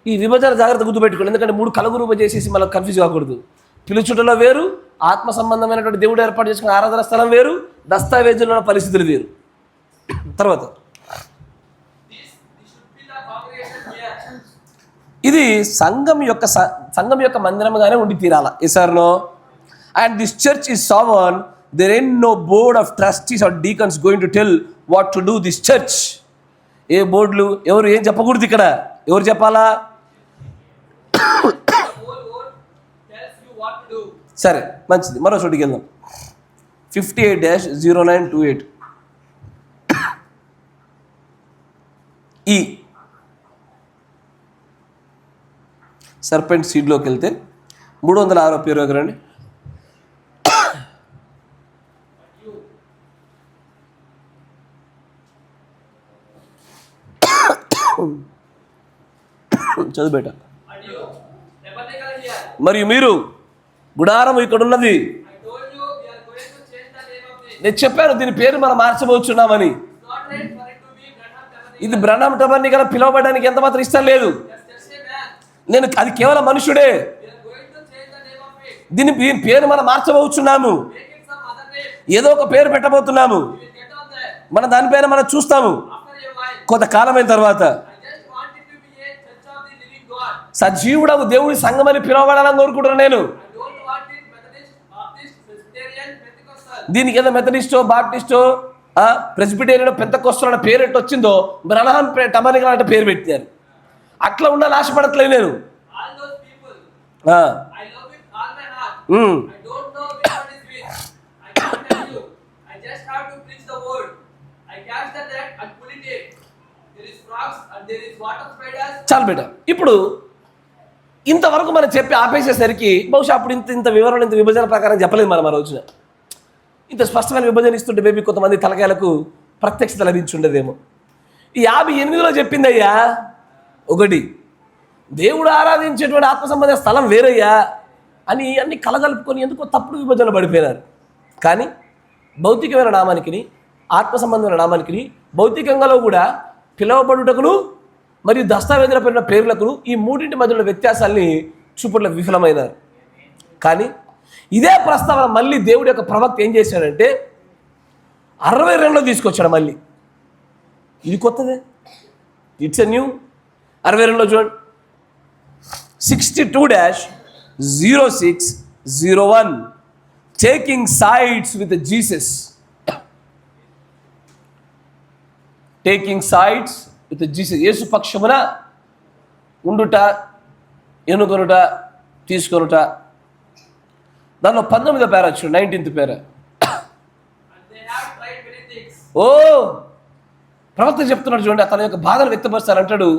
ఈ విభజన జాగ్రత్త గుర్తుపెట్టుకోండి. ఎందుకంటే 3 కలగురూప చేసేసి మళ్ళీ కన్ఫ్యూజ్ కాకూడదు. పిలుచుటలో వేరు, ఆత్మ సంబంధమైనటువంటి దేవుడు ఏర్పాటు చేసుకున్న ఆరాధన స్థలం వేరు, దస్తావేజుల్లో ఉన్న పరిస్థితులు వేరు. తర్వాత ఇది సంఘం యొక్క మందిరంగానే ఉండి తీరాల. Yes or no? And this church is sovereign. There is no board of trustees or deacons going to tell what to do this church. ఏ బోర్డులు ఎవరు ఏం చెప్పకూడదు ఇక్కడ. ఎవరు చెప్పాలా? సరే, మంచిది. మరో చోటికి వెళ్దాం. 58-0928 ఈ సర్పెంట్ సీడ్లోకి వెళ్తే 306 పేరు రండి. చదువు బేట. మరియు మీరు గుడారం ఇక్కడ ఉన్నది. నేను చెప్పాను దీని పేరు మనం మార్చబోతున్నామని. ఇది బ్రహ్మ టబర్నికల్ పిలవబడడానికి ఎంత మాత్రం ఇష్టం లేదు. నేను అది కేవలం మనుషుడే. దీని పేరు మనం మార్చబోతున్నాము. ఏదో ఒక పేరు పెట్టబోతున్నాము. మనం దానిపైన మనం చూస్తాము కొంతకాలమైన తర్వాత. సజీవుడకు దేవుడి సంఘమని పిలవబడాలని కోరుకుంటున్నాను నేను. దీనికి ఏదో మెథడిస్టో, బాప్టిస్టో, ప్రెస్బిటేరియన్, పెంతెకోస్తల్ అనే పేరు ఎట్టు వచ్చిందో బ్రహ్మ టబర్నికల్ అంటే పేరు పెట్టారు. అట్లా ఉండాలని ఆశపడట్లేదు నేను. చాలు బేట. ఇప్పుడు ఇంతవరకు మనం చెప్పి ఆపేసేసరికి బహుశా అప్పుడు ఇంత వివరణ, ఇంత విభజన ప్రకారం చెప్పలేదు మనం ఆ రోజున. ఇంత స్పష్టమైన విభజన ఇస్తుంటే బేబీ కొంతమంది తలకాయలకు ప్రత్యక్షత లభించుండదేమో. ఈ 58లో చెప్పిందయ్యా, ఒకటి దేవుడు ఆరాధించేటువంటి ఆత్మ సంబంధ స్థలం వేరయ్యా అని అన్ని కలగలుపుకొని ఎందుకో తప్పుడు విభజన పడిపోయినారు. కానీ భౌతికమైన నామానికి, ఆత్మ సంబంధమైన నామానికి, భౌతికంగాలో కూడా పిలవబడుటకును మరియు దస్తావేజుల పైన పేర్లకు ఈ మూడింటి మధ్యలో వ్యత్యాసాలని చూపట్లో విఫలమైనారు. కానీ ఇదే ప్రస్తావన మళ్ళీ దేవుడి యొక్క ప్రవక్త ఏం చేశాడంటే 62లో తీసుకొచ్చాడు. మళ్ళీ ఇది కొత్తదే, ఇట్స్ ఎ న్యూ. 62లో చూడండి, 62-0601 taking sides with Jesus. Taking sides with Jesus. యేసు పక్షమున ఉండుట, ఎన్నుకొనుట, తీసుకొనుట. దానిలో 19వ పేర వచ్చాడు, 19th పేర. ఓ ప్రవక్త చెప్తున్నాడు చూడండి, తన యొక్క బాధను వ్యక్తపరుస్తారు. అంటాడు,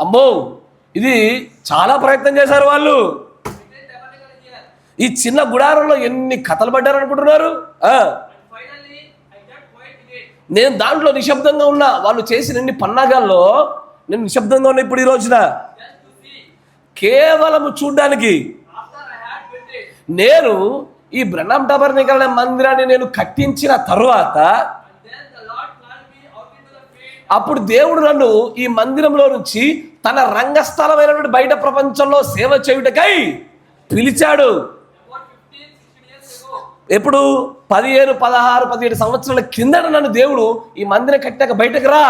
అమ్మో ఇది చాలా ప్రయత్నం చేశారు వాళ్ళు. ఈ చిన్న గుడారంలో ఎన్ని కథలు పడ్డారు అనుకుంటున్నారు? And finally, I kept quiet in it. నేను దాంట్లో నిశ్శబ్దంగా ఉన్నా. వాళ్ళు చేసిన ఎన్ని పన్నాగాల్లో నేను నిశ్శబ్దంగా ఉన్నా ఇప్పుడు ఈ రోజున, Just to see. కేవలం చూడ్డానికి. After I had built it, నేను ఈ బ్రహ్మం టబర్నికల్ మందిరాన్ని నేను కట్టించిన తరువాత and then the Lord called me out into the field. అప్పుడు దేవుడు నన్ను ఈ మందిరంలో నుంచి తన రంగస్థలమైనటువంటి బయట ప్రపంచంలో సేవ చేయుటకై పిలిచాడు. About 15-16 years ago. ఎప్పుడు 15, 16, 17 సంవత్సరాల కిందట నన్ను దేవుడు ఈ మందిరం కట్టాక బయటకు రా,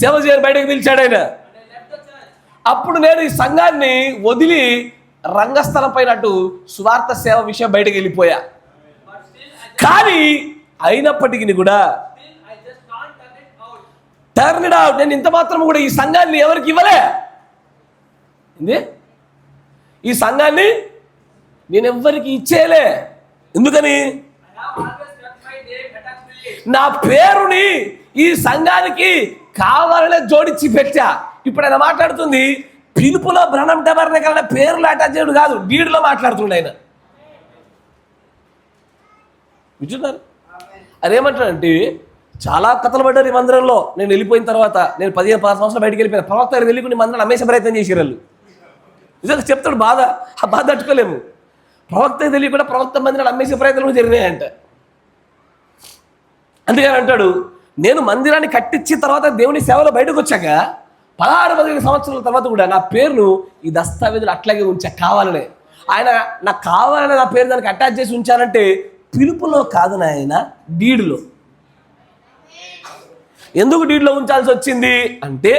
సేవ చేయని బయటకు పిలిచాడు ఆయన. And I left the church. అప్పుడు నేను ఈ సంఘాన్ని వదిలి రంగస్థలం పైనట్టు సువార్త సేవ విషయం బయటకు వెళ్ళిపోయా. But still, కానీ అయినప్పటికీ కూడా I just can't turn it out. Turn it out. నేను ఇంత మాత్రం కూడా ఈ సంఘాన్ని ఎవరికి ఇవ్వలే. ఏంది? ఈ సంఘాన్ని నేను ఎవ్వరికి ఇచ్చేయలే. ఎందుకని? I have always kept my name attached to it. నా పేరుని ఈ సంఘానికి కావాలనే జోడించి పెట్టా. ఇప్పుడు ఆయన మాట్లాడుతుంది పిలుపులో బ్రహ్మం టబర్నికల్ పేర్లు అటాచ్ చేయడు కాదు, డీడ్లో మాట్లాడుతుండే ఆయన. వింటున్నారు? అదేమంటాడంటే చాలా కథలు పడ్డారు ఈ మందిరంలో. నేను వెళ్ళిపోయిన తర్వాత, నేను 15-16 సంవత్సరాలు బయటికి వెళ్ళిపోయాను. ప్రవక్త గారు వెళ్ళి కొన్ని మందిరాలు అమ్మేసే ప్రయత్నం చేసారు వాళ్ళు. నిజంగా చెప్తాడు బాధ, ఆ బాధ తట్టుకోలేము. ప్రవక్త తెలియకుండా ప్రవక్త మందిరాలు అమ్మేసే ప్రయత్నాలు జరిగినాయంట. అందుకని అంటాడు, నేను మందిరాన్ని కట్టించిన తర్వాత దేవుని సేవలో బయటకు వచ్చాక 16-15 సంవత్సరాల తర్వాత కూడా నా పేరును ఈ దస్తావేజులు అట్లాగే ఉంచా కావాలనే. ఆయన నాకు కావాలనే నా పేరు దానికి అటాచ్ చేసి ఉంచానంటే పిలుపులో కాదు నాయన, డీడ్లో. ఎందుకు డీడ్లో ఉంచాల్సి వచ్చింది అంటే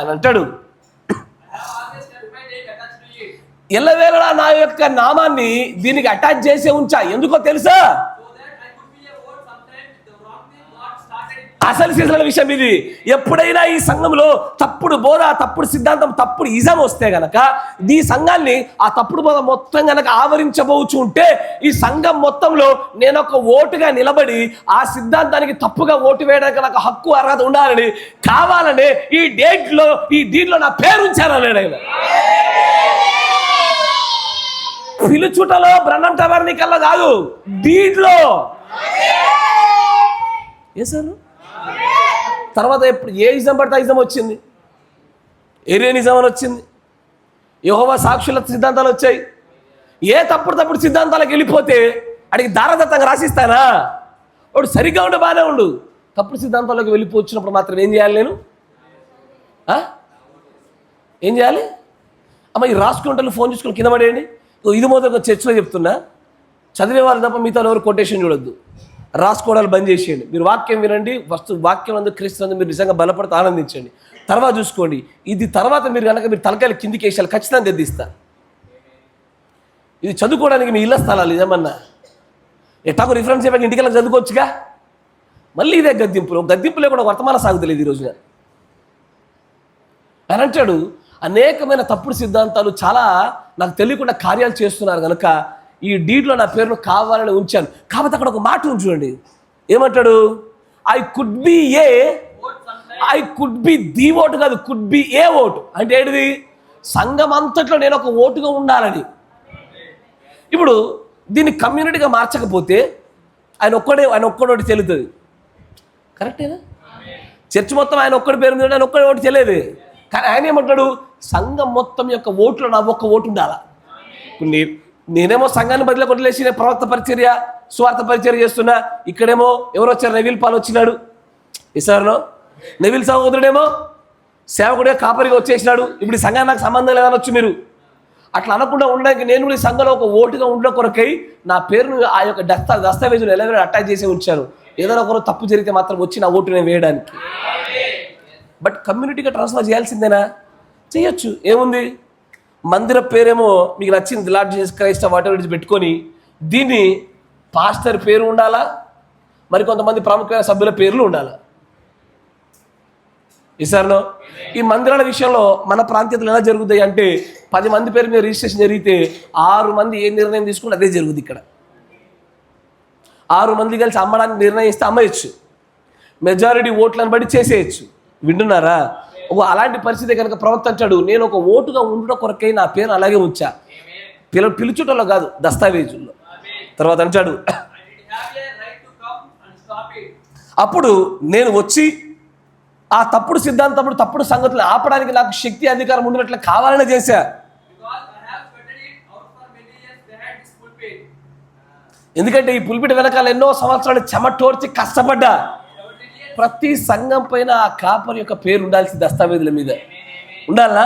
అని అంటాడు, I have always kept my name attached to it. ఎల్లవేళలా నా యొక్క నామాన్ని దీనికి అటాచ్ చేసే ఉంచా. ఎందుకో తెలుసా? So that I could be a word sometime if the wrong thing God started it. అసలు సిసల విషయం ఇది. ఎప్పుడైనా ఈ సంఘంలో తప్పుడు బోధ, తప్పుడు సిద్ధాంతం, తప్పుడు ఇజం వస్తే గనక ఈ సంఘాన్ని ఆ తప్పుడు బోధ మొత్తం గనక ఆవరించబోచు ఉంటే ఈ సంఘం మొత్తంలో నేను ఒక ఓటుగా నిలబడి ఆ సిద్ధాంతానికి తప్పుగా ఓటు వేయడానికి నాకు హక్కు అర్హత ఉండాలని కావాలనే ఈ డీడ్లో నా పేరు ఉంచానని ఆయన. పిలుచుటలో బ్రహ్మం టబర్నికల్ కాదు, డీడ్లో వేశారు. తర్వాత ఎప్పుడు ఏ ఇజం పడితే ఇజం వచ్చింది, ఏరియనిజం అని వచ్చింది, యెహోవా సాక్షుల సిద్ధాంతాలు వచ్చాయి. ఏ తప్పుడు సిద్ధాంతాలకు వెళ్ళిపోతే అడిగి దారదత్తంగా రాసిస్తానా? వాడు సరిగ్గా ఉండి బాగానే ఉండు. తప్పుడు సిద్ధాంతాలకు వెళ్ళిపోవచ్చినప్పుడు మాత్రం ఏం చేయాలి? నేను ఏం చేయాలి? అమ్మ ఈ రాసుకుంటాను, ఫోన్ చూసుకొని కింద పడేయండి. ఇది మొదటి చర్చలో చెప్తున్నా, చదివే వాళ్ళు తప్ప మిగతా ఎవరు కొటేషన్ చూడొద్దు, రాసుకోవడాలు బంద్ చేసేయండి. మీరు వాక్యం వినండి, ఫస్ట్ వాక్యం అందు క్రీస్తు మీరు నిజంగా బలపడితే ఆనందించండి. తర్వాత చూసుకోండి. ఇది తర్వాత మీరు కనుక మీరు తలకాయలు కిందికి వేసాలి, ఖచ్చితంగా తెద్దిస్తా. ఇది చదువుకోవడానికి మీ ఇళ్ళ స్థలాలు ఇదేమన్నా ఎట్టాకు రిఫరెన్స్ చెప్పాక ఇంటికి వెళ్ళి చదువుకోవచ్చుగా. మళ్ళీ ఇదే గద్దింపులో కూడా వర్తమాన సాగుతలేదు ఈ రోజున అని అంటాడు. అనేకమైన తప్పుడు సిద్ధాంతాలు చాలా నాకు తెలియకుండా కార్యాలు చేస్తున్నారు కనుక ఈ డీడ్లో నా పేరును కావాలని ఉంచాను. కాబట్టి అక్కడ ఒక మాట చూడండి, ఏమంటాడు? I could be A, I could be the vote కాదు, కుడ్ బి ఏ ఓటు. అంటే ఏంటిది? సంఘం అంతట్లో నేను ఒక ఓటుగా ఉండాలని. ఇప్పుడు దీన్ని కమ్యూనిటీగా మార్చకపోతే ఆయన ఒక్కడోటి చెల్లుతుంది. కరెక్టేనా? చర్చ్ మొత్తం ఆయన ఒక్కడి పేరు మీద ఆయన ఒక్కడి ఓటు చెల్లేది. కానీ ఆయన ఏమంటాడు? సంఘం మొత్తం యొక్క ఓట్లో నా ఒక్క ఓటు ఉండాలా. నేనేమో సంఘాన్ని బదిలీ కొట్టలేసి నేను ప్రవక్త పరిచర్య, స్వార్థ పరిచర్య చేస్తున్నా. ఇక్కడేమో ఎవరు వచ్చారు? నెవిల్ పాల్ వచ్చినాడు. ఇసారనో నెవిల్ సహోదరుడేమో సేవకుడిగా కాపరిగా వచ్చేసినాడు. ఇప్పుడు ఈ సంఘానికి నాకు సంబంధం లేదనొచ్చు మీరు. అట్లా అనకుండా ఉండడానికి నేను కూడా ఈ సంఘంలో ఒక ఓటుగా ఉండడం కొరకై నా పేరును ఆ యొక్క దస్తావేజులు ఎలా అటాచ్ చేసి ఉంచాను. ఏదైనా ఒకరు తప్పు జరిగితే మాత్రం వచ్చి నా ఓటు నేను వేయడానికి. బట్ కమ్యూనిటీగా ట్రాన్స్ఫర్ చేయాల్సిందేనా? చేయొచ్చు, ఏముంది? మందిర పేరేమో మీకు నచ్చింది, లార్డ్ జీసస్ క్రైస్ట్ వాటర్ పెట్టుకొని దీన్ని పాస్టర్ పేరు ఉండాలా, మరి కొంతమంది ప్రాముఖ్యమైన సభ్యుల పేర్లు ఉండాలా. ఈసారిలో ఈ మందిరాల విషయంలో మన ప్రాంతీయతలు ఎలా జరుగుతాయి అంటే 10 మంది పేరు మీద రిజిస్ట్రేషన్ జరిగితే 6 మంది ఏ నిర్ణయం తీసుకుంటే అదే జరుగుతుంది. ఇక్కడ 6 మంది కలిసి అమ్మడానికి నిర్ణయిస్తే అమ్మేయచ్చు, మెజారిటీ ఓట్లను బట్టి చేసేయచ్చు. వింటున్నారా? అలాంటి పరిస్థితి కనుక ప్రవక్త అంటాడు, నేను ఒక ఓటుగా ఉండడం కొరకై నా పేరు అలాగే ఉంచా. పిలుచుటలో కాదు, దస్తావేజుల్లో. తర్వాత అంటాడు, I did have a right to come and stop it. అప్పుడు నేను వచ్చి ఆ తప్పుడు సిద్ధాంతప్పుడు తప్పుడు సంగతులు ఆపడానికి నాకు శక్తి అధికారం ఉండినట్లు కావాలనే చేశా. Because I have sweated it out for many years behind this pulpit. ఎందుకంటే ఈ పుల్పిట్ వెనకాల ఎన్నో సంవత్సరాలు చెమటోడ్చి కష్టపడ్డా. ప్రతి సంఘం పైన ఆ కాపరి యొక్క పేరు ఉండాల్సి దస్తావేజుల మీద ఉండాలా.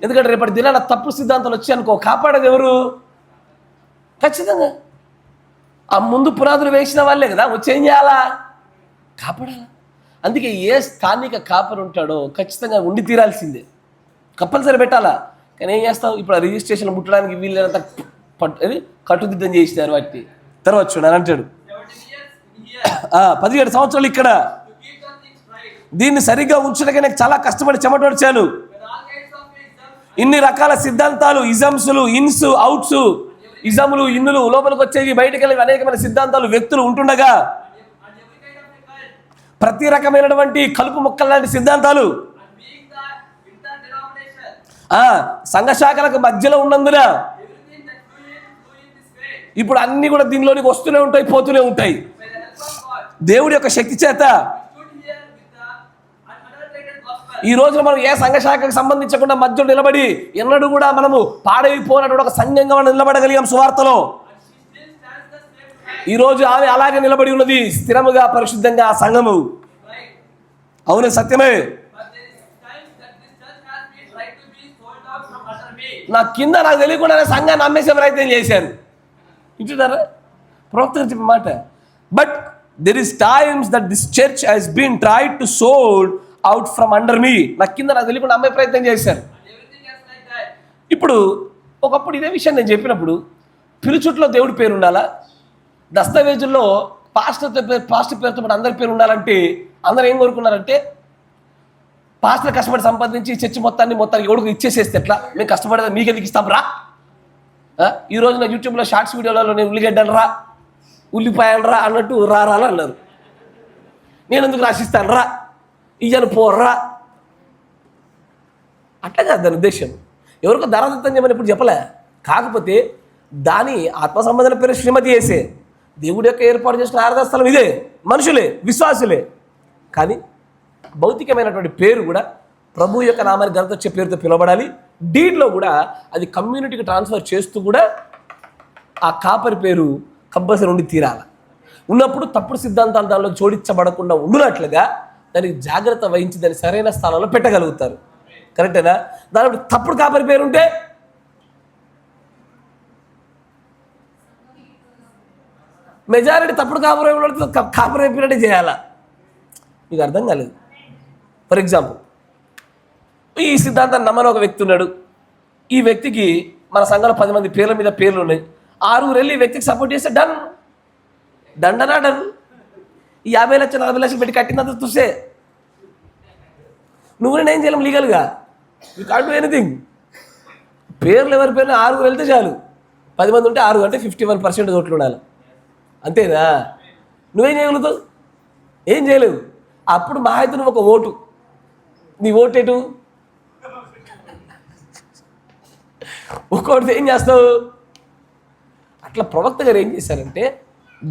ఎందుకంటే రేపటి దినాల తప్పుడు సిద్ధాంతాలు వచ్చి అనుకో, కాపాడేది ఎవరు? ఖచ్చితంగా ఆ ముందు పునాదులు వేసిన వాళ్ళే కదా, వచ్చి ఏం చేయాలా? కాపాడాలా. అందుకే ఏ స్థానిక కాపరి ఉంటాడో ఖచ్చితంగా ఉండి తీరాల్సిందే, కంపల్సరీ పెట్టాలా. కానీ ఏం చేస్తావు, ఇప్పుడు ఆ రిజిస్ట్రేషన్ ముట్టడానికి వీళ్ళంతా కట్టుదిద్దం చేసినారు వాటిని. తర్వాత చూడాలి అంటాడు, 17 years in here 17 సంవత్సరాలు ఇక్కడ to keep the things right. దీన్ని సరిగ్గా ఉంచడానికి నాకు చాలా కష్టపడి చెమటోడ్చాను. When all kinds of isms ఇన్ని రకాల సిద్ధాంతాలు, ఇజమ్స్లు, ఇన్స్, అవుట్స్, ఇజములు, ఇన్నులు, లోపలికి వచ్చేవి, బయటకు వెళ్ళేవి, అనేకమైన సిద్ధాంతాలు, వ్యక్తులు ఉంటుండగా and every kind of a cult ప్రతి రకమైనటువంటి కలుపు మొక్కల లాంటి సిద్ధాంతాలు and being the interdenomination, సంఘ శాఖలకు మధ్యలో ఉన్నందున everything that flew in this way ఇప్పుడు అన్ని కూడా దీనిలోనికి వస్తూనే ఉంటాయి, పోతూనే ఉంటాయి. by the help of God. దేవుడి యొక్క శక్తి చేత We stood here with the unadulterated gospel. ఈ రోజున మనం ఏ సంఘ శాఖకు సంబంధించకుండా మధ్యలో నిలబడి ఎన్నడూ కూడా మనము పాడైపోయినటువంటి ఒక సంఘంగా మనం నిలబడగలిగాం సువార్తలో. And she still stands the same tonight. ఈ రోజు ఆమె అలాగే నిలబడి ఉన్నది, స్థిరముగా, పరిశుద్ధంగా ఆ సంఘము. Right. అవును, సత్యమే. But there is times that this church has been tried to be sold out from under me. నాకు తెలియకుండానే సంఘాన్ని అమ్మేసే ప్రయత్నం చేశారు. వింటున్నారా ప్రవక్త చెప్పే మాట? But there is times that this church has been tried to sold out from under me. నాకు తెలియకుండా అమ్మే ప్రయత్నం చేశారు. And everything else like that. ఇప్పుడు ఒకప్పుడు ఇదే విషయం నేను చెప్పినప్పుడు పిలుచుట్లో దేవుడి పేరు ఉండాలా, దస్తావేజుల్లో పాస్టర్ పేరుతో పాటు అందరి పేరు ఉండాలంటే అందరూ ఏం కోరుకున్నారంటే, పాస్టర్ కష్టపడి సంపాదించి చర్చి మొత్తానికి ఎవరికి ఇచ్చేసేస్తే ఎట్లా, మేము కష్టపడేది మీకు ఎందుకు ఇస్తాం రా. ఈ రోజున యూట్యూబ్లో షార్ట్స్ వీడియోలలో నేను ఉల్లిగడ్డలు రా, ఉల్లిపాయలు రా అన్నట్టు రా అన్నారు. నేను ఎందుకు రాసిస్తాను రా, ఇయ్యను పోర్రా. అట్లా కాదు దాని ఉద్దేశం. ఎవరికో ధరదత్తం చేయమని ఇప్పుడు చెప్పలే. కాకపోతే దాని ఆత్మ సంబంధమైన పేరు శ్రీమతి చేసే దేవుడి యొక్క ఏర్పాటు చేసిన ఆరాధన స్థలం ఇదే, మనుషులే, విశ్వాసులే. కానీ భౌతికమైనటువంటి పేరు కూడా ప్రభు యొక్క నామాన్ని ఘనత వచ్చే పేరుతో పిలవబడాలి. డీడ్లో కూడా అది కమ్యూనిటీకి ట్రాన్స్ఫర్ చేస్తూ కూడా ఆ కాపరి పేరు కంపల్సరీ ఉండి తీరాలి. ఉన్నప్పుడు తప్పుడు సిద్ధాంతాలు దానిలో జోడించబడకుండా ఉండునట్లుగా దానికి జాగ్రత్త వహించి దాన్ని సరైన స్థానంలో పెట్టగలుగుతారు. కరెక్టేనా? దాని తప్పుడు కాపరి పేరు ఉంటే మెజారిటీ తప్పుడు కాపరి అయిపోయినట్టే చేయాలా. మీకు అర్థం కాలేదు. ఫర్ ఎగ్జాంపుల్, ఈ సిద్ధాంతాన్ని నమ్మని ఒక వ్యక్తి ఉన్నాడు. ఈ వ్యక్తికి మన సంఘంలో 10 మంది పేర్ల మీద పేర్లు ఉన్నాయి. 6 వెళ్ళి ఈ వ్యక్తికి సపోర్ట్ చేస్తే దండనా డన్. ఈ 50 లక్షలు 40 లక్షలు పెట్టి కట్టినంత చూసే నువ్వు నేను ఏం చేయలేం లీగల్గా. You can't do anything. పేర్లు ఎవరి పేర్లు 6 వెళ్తే చాలు. 10 మంది ఉంటే 6 అంటే 51% ఓట్లు ఉండాలి. అంతేనా? నువ్వేం చేయగలుగుతావు? ఏం చేయలేవు. అప్పుడు మా అయితే నువ్వు ఒక ఓటు, నీ ఓటు ఎటు ఒక్కొక్కటి ఏం చేస్తావు? అట్లా ప్రవక్త గారు ఏం చేశారంటే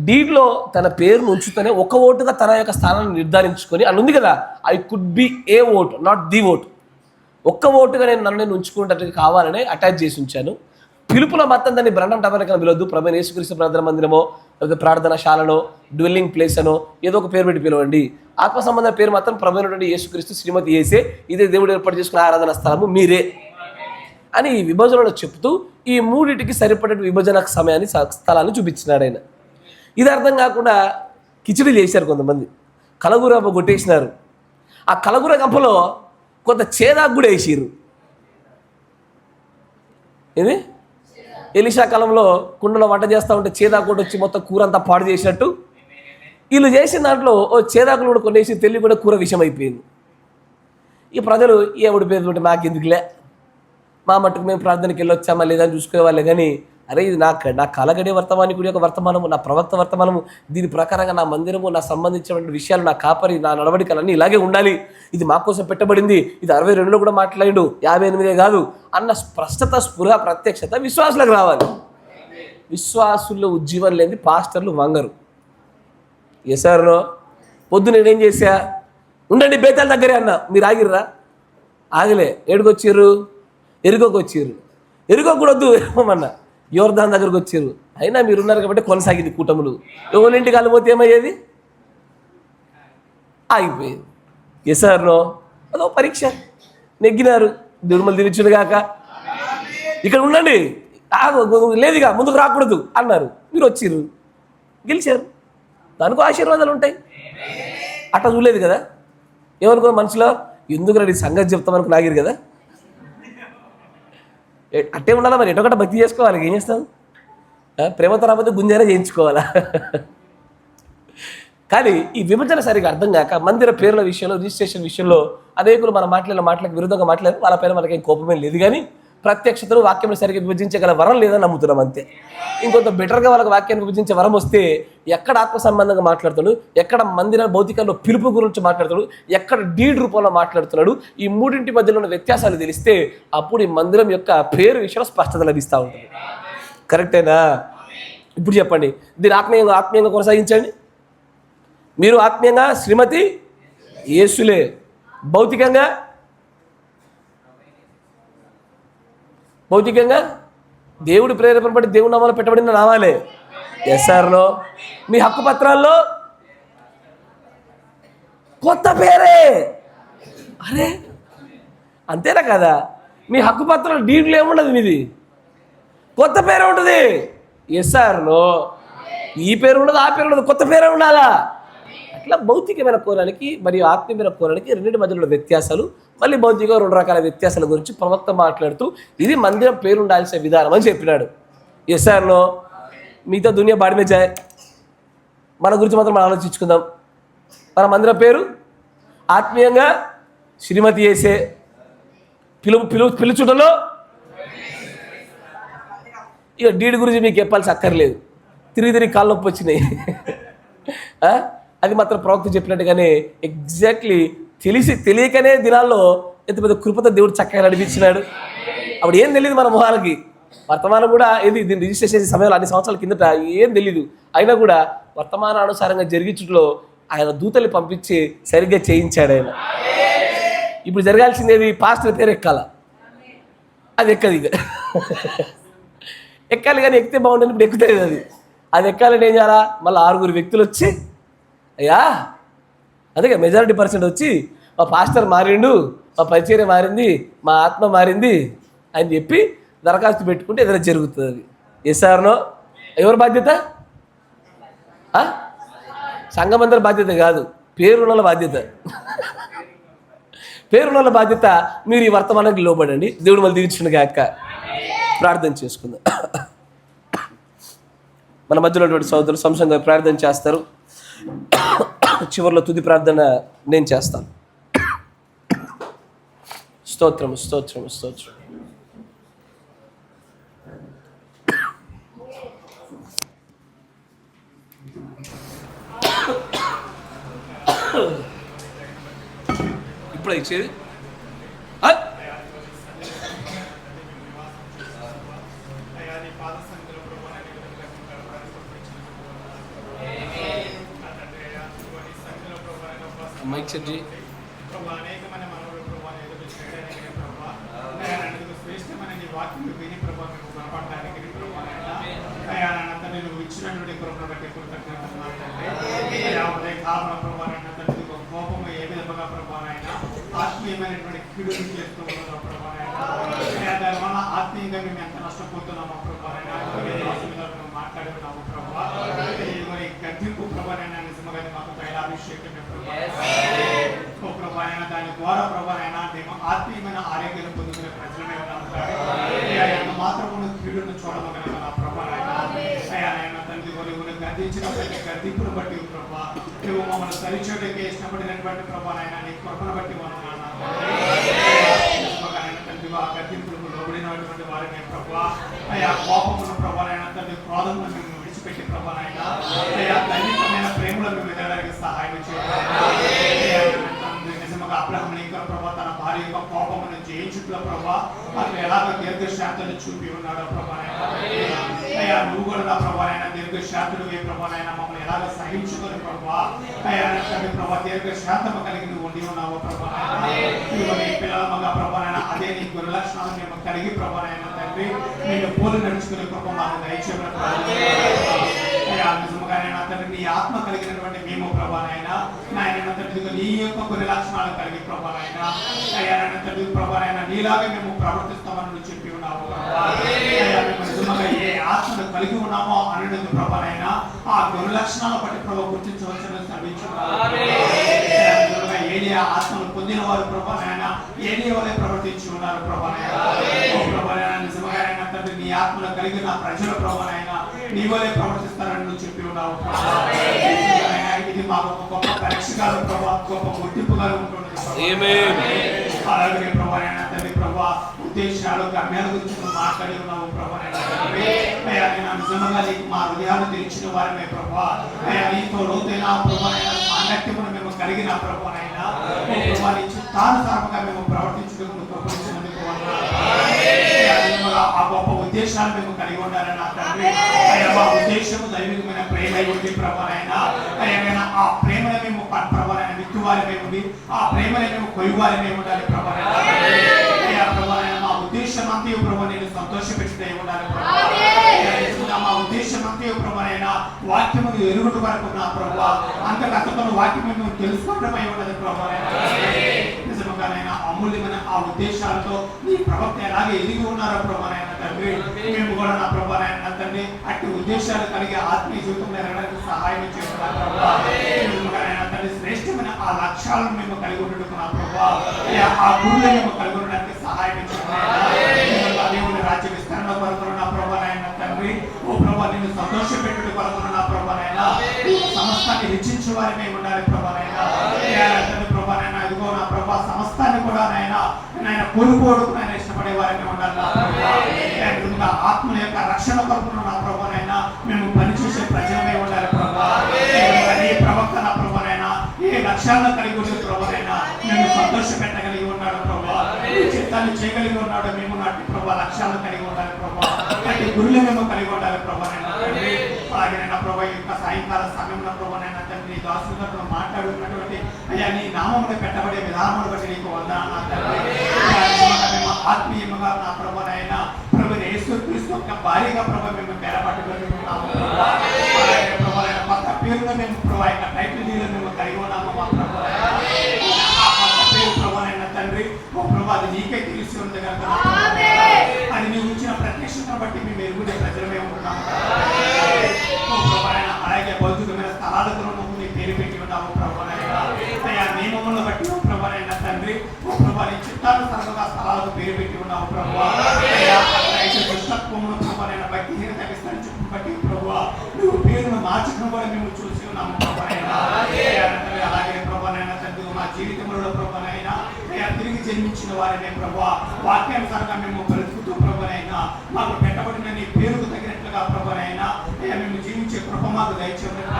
డీడ్లో తన పేరును ఉంచుతూనే ఒక ఓటుగా తన యొక్క స్థానాన్ని నిర్ధారించుకొని అని ఉంది కదా, I could be A vote not the vote. ఒక్క ఓటుగా నేను ఉంచుకునేటట్టుగా కావాలని అటాచ్ చేసి ఉంచాను. పిలుపుల మొత్తం దాన్ని బ్రహ్మం టబరకం పిలవద్దు. ప్రభువైన యేసుక్రీస్తు ప్రార్థన మందిరమో లేకపోతే ప్రార్థనశాలలో డ్వెల్లింగ్ ప్లేస్ అనో ఏదో ఒక పేరు పెట్టి పిలవండి. ఆత్మ సంబంధ పేరు మాత్రం ప్రభువైనటువంటి యేసుక్రీస్తు శ్రీమతి యేసే, ఇదే దేవుడు ఏర్పాటు చేసుకున్న ఆరాధన స్థలము మీరే అని ఈ విభజనలో చెప్తూ ఈ మూడింటికి సరిపడే విభజన సమయాన్ని స్థలాన్ని చూపించినాడు ఆయన. ఇది అర్థం కాకుండా కిచిడి చేశారు కొంతమంది, కలగూర కొట్టేసినారు. ఆ కలగూర గంపలో కొంత చేదాకు కూడా వేసిర్రు. ఇది ఎలీషా కాలంలో కుండలో వంట చేస్తూ ఉంటే చేదాకు కూడా వచ్చి మొత్తం కూర అంతా పాడు చేసినట్టు వీళ్ళు చేసిన దాంట్లో ఓ చేదాకులు కూడా కొనేసి తెలివి కూడా కూర విషయం అయిపోయింది. ఈ ప్రజలు ఏ ఉడిపోయేది మాకు ఎందుకులే, మా మట్టుకు మేము ప్రార్థనకి వెళ్ళొచ్చామా లేదా అని చూసుకునేవాళ్ళే కానీ అరే ఇది నా కలగడే వర్తమానికుడి యొక్క వర్తమానము, నా ప్రవక్త వర్తమానము, దీని ప్రకారంగా నా మందిరము, నా సంబంధించిన విషయాలు, నా కాపరి, నా నడవడికలన్నీ ఇలాగే ఉండాలి, ఇది మా కోసం పెట్టబడింది, ఇది 62లో కూడా మాట్లాడిండు, 58 కాదు అన్న స్పష్టత, స్పృహ, ప్రత్యక్షత విశ్వాసులకు రావాలి. విశ్వాసుల్లో ఉజ్జీవం లేని పాస్టర్లు వంగరు. ఎసారునో పొద్దు నేనేం చేశా, ఉండండి బేతాల దగ్గరే అన్న, మీరు ఆగిర్రా? ఆగలే. ఏడుకొచ్చిర్రు? ఎరుకోకు వచ్చిర్రు. ఎరుకోకు కూడా వద్దు ఏమన్నా, యోర్దాన్ దగ్గరకు వచ్చిర్రు. అయినా మీరున్నారు కాబట్టి కొనసాగింది కూటములు. ఎవరింటికి వెళ్ళిపోతే ఏమయ్యేది? ఆగిపోయేది. ఎసారునో అదో పరీక్ష, నెగ్గినారు, దేవుడు మళ్ళీ తిరిచుడు కాక, ఇక్కడ ఉండండి, లేదుగా ముందుకు రాకూడదు అన్నారు, మీరు వచ్చిర్రు, గెలిచారు. దానికో ఆశీర్వాదాలు ఉంటాయి. అట్లా చూడలేదు కదా. ఏమనుకో మనసులో, ఎందుకు నీ సంగతి చెప్తామనుకు నాగిరు కదా. అట్టే ఉండాలా మరి, ఎటొకట భక్తి చేసుకోవాలి. ఏం చేస్తాం? ప్రేమతో రాకపోతే గుంజైనా చేయించుకోవాలా? కానీ ఈ విభజన సరిగా అర్థం కాక మందిర పేర్ల విషయంలో, రిజిస్ట్రేషన్ విషయంలో అనేకులు మన మాటలకు విరుద్ధంగా మాట్లాడారు. వాళ్ళ పైన మనకేం కోపమే లేదు, కానీ ప్రత్యక్షతలు వాక్యం సరిగ్గా విభజించగల వరం లేదని నమ్ముతున్నాం అంతే. ఇంకొంత బెటర్గా వాళ్ళకి వాక్యాన్ని విభజించే వరం వస్తే ఎక్కడ ఆత్మ సంబంధంగా మాట్లాడుతాడు, ఎక్కడ మందిర భౌతికంలో పిలుపు గురించి మాట్లాడుతాడు, ఎక్కడ డీడ్ రూపంలో మాట్లాడుతున్నాడు, ఈ మూడింటి మధ్యలో ఉన్న వ్యత్యాసాలు తెలిస్తే అప్పుడు ఈ మందిరం యొక్క పేరు విషయంలో స్పష్టత లభిస్తూ ఉంటుంది. కరెక్టేనా? ఇప్పుడు చెప్పండి, దీన్ని ఆత్మీయంగా కొనసాగించండి. మీరు ఆత్మీయంగా శ్రీమతి యేసులే, భౌతికంగా దేవుడి ప్రేరేపణ బట్టి దేవుడి నామాలు పెట్టబడిన నామాలే. ఎస్ఆర్లో మీ హక్కు పత్రాల్లో కొత్త పేరే. అరే అంతేనా కదా? మీ హక్కు పత్రాలు డీడ్లు ఏముండదు, మీది కొత్త పేరే ఉంటుంది. ఎస్ఆర్లో ఈ పేరు ఉండదు, ఆ పేరు ఉండదు, కొత్త పేరే ఉండాలా. అట్లా భౌతికమైన కోణానికి మరియు ఆత్మీయమైన కోణానికి రెండింటి మధ్యలో వ్యత్యాసాలు, మళ్ళీ భౌతిక 2 రకాల వ్యత్యాసాల గురించి ప్రవక్త మాట్లాడుతూ ఇది మందిరం పేరు ఉండాల్సిన విధానం అని చెప్పినాడు. ఎస్ఆర్లో మిగతా దునియా బాడిమే జాయ్, మన గురించి మాత్రం మనం ఆలోచించుకుందాం. మన మందిరం పేరు ఆత్మీయంగా శ్రీమతి యేసే, పిలుచుటలో ఇక డీడ్ గురించి మీకు చెప్పాల్సి అక్కర్లేదు, తిరిగి కాళ్ళు నొప్పి వచ్చినాయి. అది మాత్రం ప్రవక్త చెప్పినట్టుగానే ఎగ్జాక్ట్లీ తెలియకనే దినాల్లో ఎంత పెద్ద కృపతో దేవుడు చక్కగా నడిపించినాడు. అప్పుడు ఏం తెలియదు మన మొహాలకి, వర్తమానం కూడా ఏది దీన్ని రిజిస్టర్ చేసే సమయంలో అన్ని సంవత్సరాల కిందట ఏం తెలీదు, అయినా కూడా వర్తమానానుసారంగా జరిగించుట్లో ఆయన దూతల్ని పంపించి సరిగ్గా చేయించాడు ఆయన. ఇప్పుడు జరగాల్సిందేది పాస్టర్ పేరు ఎక్కాల, అది ఎక్కదు ఇక. ఎక్కాలి కానీ ఎక్కితే బాగుంటుంది, ఇప్పుడు ఎక్కుతుంది. అది ఎక్కాలని ఏం చేయాలా? మళ్ళీ 6 వ్యక్తులు వచ్చి, అయ్యా అదే మెజారిటీ పర్సెంట్ వచ్చి, మా పాస్టర్ మారిండు, మా పరిచర్య మారింది, మా ఆత్మ మారింది అని చెప్పి దరఖాస్తు పెట్టుకుంటే ఏదైనా జరుగుతుంది. అది ఎస్ఆర్నో ఎవరి బాధ్యత? సంఘమందరి బాధ్యత కాదు, పేరున్న బాధ్యత. పేరున్న బాధ్యత. మీరు ఈ వర్తమానానికి లోబడండి, దేవుడు మళ్ళీ దిగుచుండగా అక్క. ప్రార్థన చేసుకుందాం. మన మధ్యలో ఉన్నటువంటి సోదరులు సంశంగా ప్రార్థన చేస్తారు. చివరిలో తుది ప్రార్థన నేను చేస్తాను. స్తోత్రము స్తోత్రము స్తోత్రం. ఇప్పుడు ఇచ్చేది మైక్ సెట్ చేయి. అనేకమైన మనవులు ప్రభావం ఎదురు చేయడానికి ప్రభావ శ్రేష్టమైన నీ వాక్యం విని ప్రభావం కనపడడానికి ప్రభావం నువ్వు ఇచ్చినటువంటి కృపను బట్టి కృతజ్ఞతలు మాట్లాడే కారణం ప్రభావం కోపము ఏ విధంగా ప్రభావైనా ఆత్మీయమైనటువంటి కీడుని చేస్తూ ఉన్నాం ప్రభావైనా దానివల్ల ఆత్మీయంగా మేము ఎంత నష్టపోతున్నామో ప్రభావైనా మాట్లాడి ఉన్నాము ప్రభావ గద్దింపు ప్రభావైనా నిజంగా మాకు తైలాభిషేకం ప్రభావైనా దాని ద్వారా ప్రభావైనా మేము ఆత్మీయమైన ఆరోగ్యాన్ని పొందుకునే ప్రజలమే ఉన్నాము మాత్రము కీడును చూడమగల ప్రభావైనా అయ్యానైనా తండ్రి కొనుగోలు గద్దించిన ప్రతి గద్దింపును బట్టి ప్రభా నువ్వు మమ్మల్ని సరిచోటకి ఇష్టపడినటువంటి ప్రభావైనా నీ కృపను బట్టి తండ్రి ఆ గద్దింపులు లోబడినటువంటి వారిని ప్రభా అయా కోపమును ప్రభా నాయన తండ్రి క్రోధమును మేము విడిచిపెట్టి ప్రభా నాయన అయా దైవికమైన ప్రేమలను మేము ఎదగడానికి సహాయం చేయాలి. నిజంగా అబ్రహాము లింకన్ ప్రభా తన భార్య యొక్క కోపమును జయించుట్లో ప్రభా అతను ఎలాగ దీర్ఘశాంతిని చూపి ఉన్నాడో ప్రభా నాయన అయ్యా నువ్వు కూడా నా ప్రభా నాయన దీర్ఘశాంతుడు ఏ ప్రభా నాయన మమ్మల్ని ఎలాగ సహించుకొని ప్రభా అయ్యా తండ్రి ప్రభా దీర్ఘశాంతము కలిగి నువ్వు ఉండి ఉన్నావు ప్రభా నాయన పిల్లల మగ ప్రభా నాయన అదే నీ గుణ లక్షణాలను మేము కలిగి ప్రభా నాయన తండ్రి నేను పోలి నడుచుకునే ప్రభా మాకు దయచేయమని అయ్యా నిజముగానైనా తండ్రి నీ ఆత్మ కలిగినటువంటి మేము ప్రభా నాయన నాయన తండ్రి నీ యొక్క కొన్ని లక్షణాలు కలిగి ప్రభా నాయన అయ్యా నాయన తండ్రి ప్రభా నాయన నీలాగే మేము ప్రవర్తిస్తామని నువ్వు చెప్పి ఉన్నావు అయ్యా మేము నిజంగా ఏ ఆత్మను కలిగి ఉన్నామో అనేది ప్రభా నాయన ఆ గుణ లక్షణాల బట్టి ప్రభా గుర్తించవచ్చని ఏలియా ఆత్మను పొందిన వారు ప్రభా నాయన ఏలియా వలె ప్రవర్తించి ఉన్నారు ప్రభా నాయన ప్రభా నాయన నిజంగా తండ్రి నీ ఆత్మను కలిగిన ప్రజల ప్రభా నాయన నీ వలె ప్రవర్తిస్తారని నువ్వు చెప్పి ఉన్నావు ఇది మాకు ఒక గొప్ప పరీక్షగాలు ప్రభా గొప్ప గుర్తింపుగా ఉంటుంది అలాగే ప్రభా నాయన తండ్రి ప్రభా ఉద్దేశాలు గమ్యాల గురించి నువ్వు మాట్లాడి ఉన్నావు ప్రభా అయ్యా నేను నిజంగా నీకు మా హృదయాలు తెరిచిన వారమే ప్రభా అయ్యా నీతో లోతైన ప్రభా సాంగత్యమును మేము కలిగిన ప్రభా నైనా ప్రభా నీ చిత్తానుసారంగా మేము ప్రవర్తించుటకు ప్రపంచినందుకు ఆ గొప్ప ఉద్దేశాలు మేము కలిగి ఉండాలని నా తండ్రి అయ్యా మా ఉద్దేశము దైవికమైన ప్రేమ ఉంది ప్రభా నైనా అయ్యా ఆ ప్రేమను మేము ప్రభా నైనా విత్తువారిమే ఉంది ఆ ప్రేమను మేము కొయ్యవారిమే ఉండాలి ప్రభా అయ్యా ప్రభా నైనా మా ఉద్దేశం అంతే ప్రభా నేను సంతోషపెట్టుడే ఉండాలి ప్రభా మా ఉద్దేశం అంతే ప్రభా నైనా వాక్యమును ఎరుగుట వరకు నా ప్రభా అంతకంతలో వాక్యము తెలుసుకోవడమై ఉన్నది ప్రభా నిజముగానైనా అమూల్యమైన ఆ ఉద్దేశాలతో నీ ప్రవక్త ఎలాగే ఎదిగి ఉన్నారో ప్రభా నైనా తండ్రి మేము కూడా నా ప్రభా నైనా తండ్రి అట్టి ఉద్దేశాలు కలిగి ఆత్మీయ జీవితంలో ఎరగడానికి సహాయం చేస్తున్నారు ప్రభా నిజముగానైనా తండ్రి శ్రేష్టమైన ఆ లక్ష్యాలను మేము కలిగి ఉండటం నా ప్రభా ఆ గురువులను మేము కలిగి ఉండడానికి సహాయం చేస్తున్నారు దేవుని రాజ్య విస్తరణ కొరకు నా ప్రభా నైనా తండ్రి ఓ ప్రభా నేను సంతోషపెట్టుడు కొరకు నా ప్రభా నైనా సమస్తాన్ని హెచ్చించే వారి మేము ఉండాలి ప్రభా నైనా ప్రభా నైనా ఇదిగో నా ప్రభా సమస్తాన్ని కూడా నైనా కోరుకోవడానికి ఆయన ఇష్టపడే వారిని ఉండాలి నా ప్రభా ఆత్మ యొక్క రక్షణ కొరకు నా ప్రభా నైనా మేము పనిచేసే ప్రజలమే ఉండాలి ప్రభా ఏ ప్రవక్త నా ప్రభా నైనా ఏ లక్ష్యాలను కలిగి ఉండే ప్రభా నైనా మేము సంతోష పెట్టగలిగి ఉన్నాడు ప్రభా చిత్తాన్ని చేయగలిగి ఉన్నాడు మేము నాటి ప్రభా లక్ష్యాలను కలిగి ఉండాలి ప్రభా అట్టి గురువులు మేము కలిగి ఉండాలి ప్రభా నైనా అలాగే నైనా ప్రభా యొక్క సాయంకాల సమయంలో ప్రభా నైనా తండ్రి దాసులతో మాట్లాడుతున్నటువంటి అయ్యా నీ నామములు పెట్టబడే విధానములు బట్టి నీకు వందనాలు తండ్రి ఆత్మీయంగా నా ప్రభా నైనా ప్రభు యేసుక్రీస్తు యొక్క భార్యగా ప్రభు మేము పేరపట్టుకుంటున్నాము ప్రభా కొత్త పేరులో మేము ప్రభా యొక్క టైటిల్ డీలో మేము కలిగి ఉన్నాము మా ప్రభు ఆ కొత్త పేరు ప్రభా నైనా తండ్రి ఓ ప్రభు అది నీకే తెలిసి ఉంది కనుక అది నీవు ఇచ్చిన ప్రత్యక్షతను బట్టి మేము ఎరుగుడే ప్రజలమే ఉంటున్నాము అలాగే భౌతికమైన స్థలాలకు నీ పేరు పెట్టి ఉన్నాము ప్రభా నైనా అయ్యా నియమములను బట్టి ప్రభా నైనా తండ్రి ఓ ప్రభా నీ చిత్తానుసారంగా స్థలాలకు పేరు పెట్టి ఉన్నాము ప్రభా దుష్టత్వమును ప్రభా నైనా భక్తిహీనత విస్తరించడం బట్టి ప్రభా నువ్వు పేరును మార్చడం కూడా మేము చూసి ఉన్నాము ప్రభా నైనా అలాగే ప్రభా నైనా తండ్రి మా జీవితంలో ప్రభా నైనా తిరిగి జన్మించిన వారినే ప్రభా వాక్యానుసారంగా మేము బ్రతుకుతూ ప్రభా నైనా మాకు పెట్టబడిన నీ పేరుకు తగినట్లుగా ప్రభా నైనా మేము జీవించే కృప మాకు దయచేయమని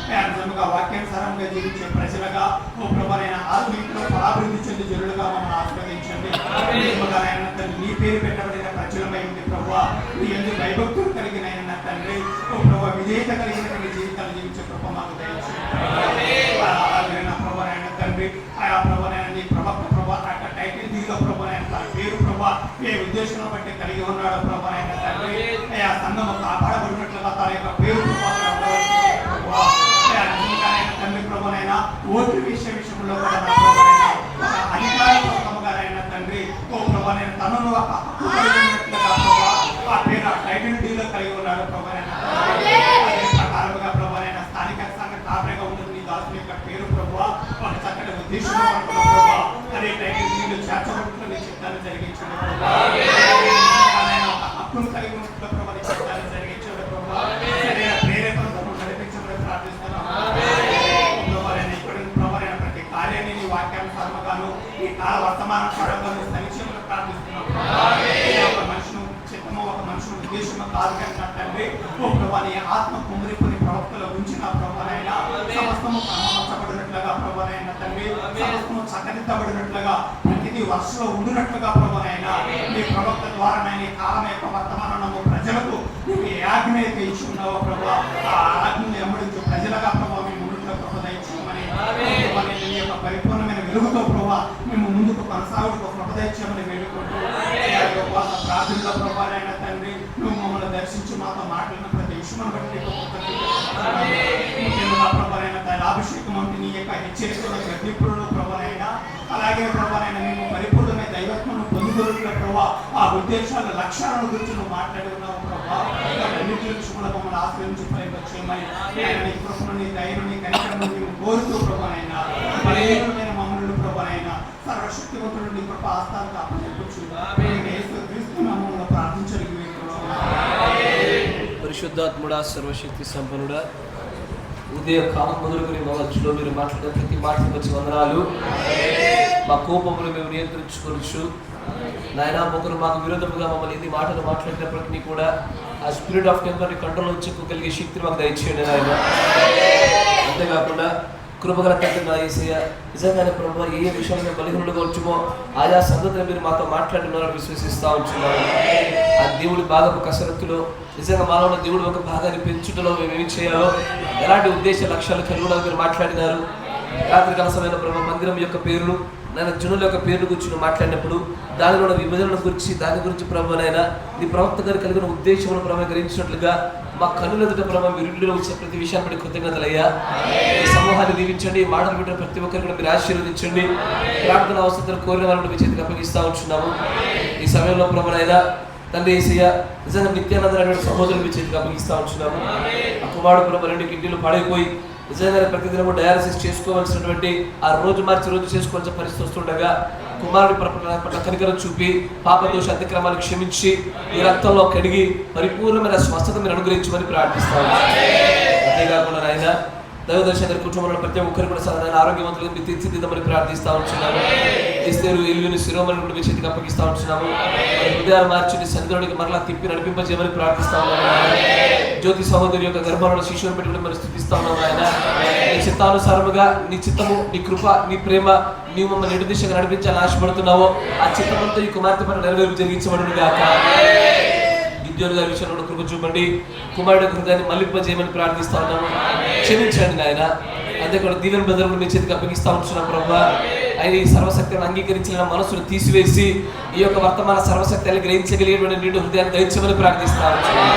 ప్రార్థిస్తున్నాము వాక్యానుసారంగా జీవించే ప్రజలుగా ఓ ప్రభా నైనా ఆత్మీయంలో ఫలాభివృద్ధి చెంది జరులుగా మమ్మల్ని ఆశీర్వదించండి నీ పేరు పెట్టబడిన ప్రజలమై ఉంది ప్రభా నీ ఎందుకు భయభక్తులు కలిగిన తండ్రి ఓ ప్రభా విధేయత కలిగినటువంటి జీవితాలు జీవించే కృప మాకు దయచేయండి ప్రభా నైనా తండ్రి ఆయా ప్రభా నైనా నీ ప్రభక్త ప్రభా టైటిల్ దీనిలో ప్రభా నైనా తన పేరు ప్రభా ఏ ఉద్దేశంలో బట్టి కలిగి ఉన్నాడో ప్రభా నైనా తండ్రి ఆయా సంఘము కాపాడబడినట్లుగా తన యొక్క పేరు ప్రభా తండ్రి ప్రభా నైనా ఓటు విషయంలో కూడా అధికారముగానైనా తండ్రి ఓ ప్రభా నైనా తనను ఆ పేరు టైటిల్ డీలో కలిగి ఉన్నాడు ప్రభా నైనా ప్రకారముగా ప్రభా నైనా స్థానిక సంఘ కాపరిగా ఉంటుంది నీ దాసుని యొక్క పేరు ప్రభా ఒక చక్కటి ఉద్దేశం ప్రభా అదే టైటిల్ డీలో చేర్చబడుతున్న నీ చిత్తాన్ని జరిగించండి ఒక హక్కును కలిగి ఉన్నట్లు ప్రభా నీ చిత్తాన్ని జరిగించండి ప్రభా సరైన ప్రేరేపణతో నడిపించమని ప్రార్థిస్తున్నాను ప్రతి కార్యాన్ని నీ వాక్యానుసారముగాను ఈ కాల వర్తమాన పరంగా సంక్షేమ ప్రార్థన కాదు కనుక తండ్రి ఓ ప్రభా నీ ఆత్మ కుమ్మరిపుని ప్రవక్తల ఉంచిన ప్రభానైనా సమస్తము క్రమపరచబడినట్లుగా ప్రభానైనా తండ్రి సమస్తము చక్కదిద్దబడినట్లుగా ప్రతిదీ వర్షలో ఉండినట్లుగా ప్రభానైనా నీ ప్రవక్త ద్వారా ఈ కాలం యొక్క వర్తమానము ప్రజలకు నీవు ఏ ఆజ్ఞ అయితే ఇచ్చి ఉన్నావో ప్రభా ఆ ఆజ్ఞను వెంబడించు ప్రజలుగా ప్రభావ మీ ముందులో ప్రభా దయచేయమని నీ యొక్క పరిపూర్ణమైన వెలుగుతో ప్రభా మేము ముందుకు కొనసాగుటకు ప్రభా దయచేయమని వేడుకుంటూ ప్రార్థనలో ప్రభావైన తండ్రి నువ్వు మమ్మల్ని దర్శించి మాతో మాట్లాడిన ప్రతి విషయం బట్టి ముఖ్యంగా ప్రభావైన తైలాభిషేకం అంటే నీ యొక్క హెచ్చరికల గడ్డిపురుడు ప్రభావైన అలాగే ప్రభావైన మేము పరిపూర్ణమైన దైవత్వను పొందుతున్నట్ల ప్రభావ ఆ ఉద్దేశాల లక్ష్యాలను గురించి నువ్వు మాట్లాడి ఉన్నావు ప్రభావ అన్నింటి విషయంలో మమ్మల్ని ఆశ్రయించి పైకొచ్చేయమని నీ కృపను నీ దయను నీ కనికరము మేము కోరుతూ ప్రభావైన బలహీనమైన మమ్మల్ని ప్రభావైన సర్వశక్తివంతుడు నీ కృప ఆస్థానికి అప్పచెప్పొచ్చు క్రీస్తు నామములో ప్రార్థించగలిగి పరిశుద్ధాత్ముడా సర్వశక్తి సంపన్నుడా ఉదయ కాలం మొదలుకొని మా మధ్యలో మీరు మాట్లాడే ప్రతి మాటలు వచ్చి వందనాలు. మా కోపములు మేము నియంత్రించుకోవచ్చు నాయన. ఒకరు మాకు విరోధముగా మమ్మల్ని ఎన్ని మాటలు మాట్లాడినప్పటికీ కూడా ఆ స్పిరిట్ ఆఫ్ టెంపర్ని కంట్రోల్ ఉంచుకోగలిగే శక్తిని మాకు దయచేయండి నాయన. అంతేకాకుండా కృపగల తండ్రి నా యేసయ్య నిజంగానే ప్రభు ఏ విషయంలో బలహీనులుగా వచ్చుమో ఆయా సంగతులు మీరు మాతో మాట్లాడుతున్నారని విశ్వసిస్తూ ఉంటున్నాను. ఆ దేవుడి భాగపు కసరత్తులో నిజంగా మానవుల దేవుడు ఒక భాగాన్ని పెంచుటలో మేము ఏమి చేయాలో ఎలాంటి ఉద్దేశ లక్ష్యాలు కలిగి ఉండాలో మీరు మాట్లాడినారు. రాత్రి కలసమైన ప్రభు మందిరం యొక్క పేరును నేను జనుల యొక్క పేరు గురించి మాట్లాడినప్పుడు దానిలో విభజన గురించి దాని గురించి ప్రభునైనా నీ ప్రవక్త గారు కలిగిన ఉద్దేశమును ప్రభు గ్రహించినట్లుగా మా కన్నుల ఎదుట ప్రభావ మీరు ఇంటిలో వచ్చే ప్రతి విషయాన్ని బట్టి కృతజ్ఞతలయ్యా. ఈ సమూహాన్ని దీవించండి, మాటలు పెట్టిన ప్రతి ఒక్కరికి మీరు ఆశీర్వదించండి. ప్రార్థన అవసరం కోరిన వాళ్ళని మీ చేతికి అప్పగిస్తూ ఉంటున్నాము. ఈ సమయంలో ప్రభునైనా తండ్రి యేసయ్య నిజంగా నిత్యానంద సహోదరులు మీ చేతికి అప్పగిస్తూ ఉంటున్నాము. ఆ కుమారుడు ప్రభు 2 కిడ్నీలు పాడైపోయి నిజంగా ప్రతిదినము డయాలసిస్ చేసుకోవాల్సినటువంటి ఆ రోజు మార్చి రోజు చేసుకోవాల్సిన పరిస్థితి వస్తుండగా కుమారుడి పట్ల కనికరం చూపి పాపదోష అతిక్రమాలు క్షమించి ఈ రక్తంలో కడిగి పరిపూర్ణమైన స్వస్థత మీరు అనుగ్రహించమని ప్రార్థిస్తాము. అంతేకాకుండా ఆయన దైవదర్శన కుటుంబంలో ప్రతి ఒక్కరు కూడా సరైన ఆరోగ్యవంతులుగా మీరు తీర్చిదిద్దామని ప్రార్థిస్తూ ఉంటున్నాము. ఇస్తేరు ఎల్లుని శిరోమణి కూడా మీ చేతికి అప్పగిస్తూ ఉంటున్నాము. హృదయాలు మార్చి సన్నిధిలోనికి మరలా తిప్పి నడిపింపజేయమని ప్రార్థిస్తా ఉన్నాము. జ్యోతి సహోదరి యొక్క గర్భంలో శిశువుని పెట్టుకుని మరి స్థుతిస్తా ఉన్నాము. ఆయన నీ చిత్తానుసారముగా నీ చిత్తము నీ కృప నీ ప్రేమ నీవు మమ్మల్ని ఎటు దిశగా నడిపించాలని ఆశపడుతున్నావో ఆ చిత్తమంతా ఈ కుమార్తె పట్ల నెరవేర్పు జరిగించబడును గాక. గిద్యోను గారి విషయంలో కృప చూపండి, కుమారుడి హృదయాన్ని మళ్ళింపజేయమని ప్రార్థిస్తా ఉన్నాము. క్షమించండి నాయన. అంతేకాదు దీవెన బెదరులు మీ చేతికి అప్పగిస్తా ఉంటున్నాం ప్రభా. ఆయన ఈ సర్వశక్తిని అంగీకరించిన మనసును తీసివేసి ఈ యొక్క వర్తమాన సర్వశక్తిని గ్రహించగలిగేటువంటి నిండు హృదయాన్ని దయచేయమని ప్రార్థిస్తా ఉంటున్నాం.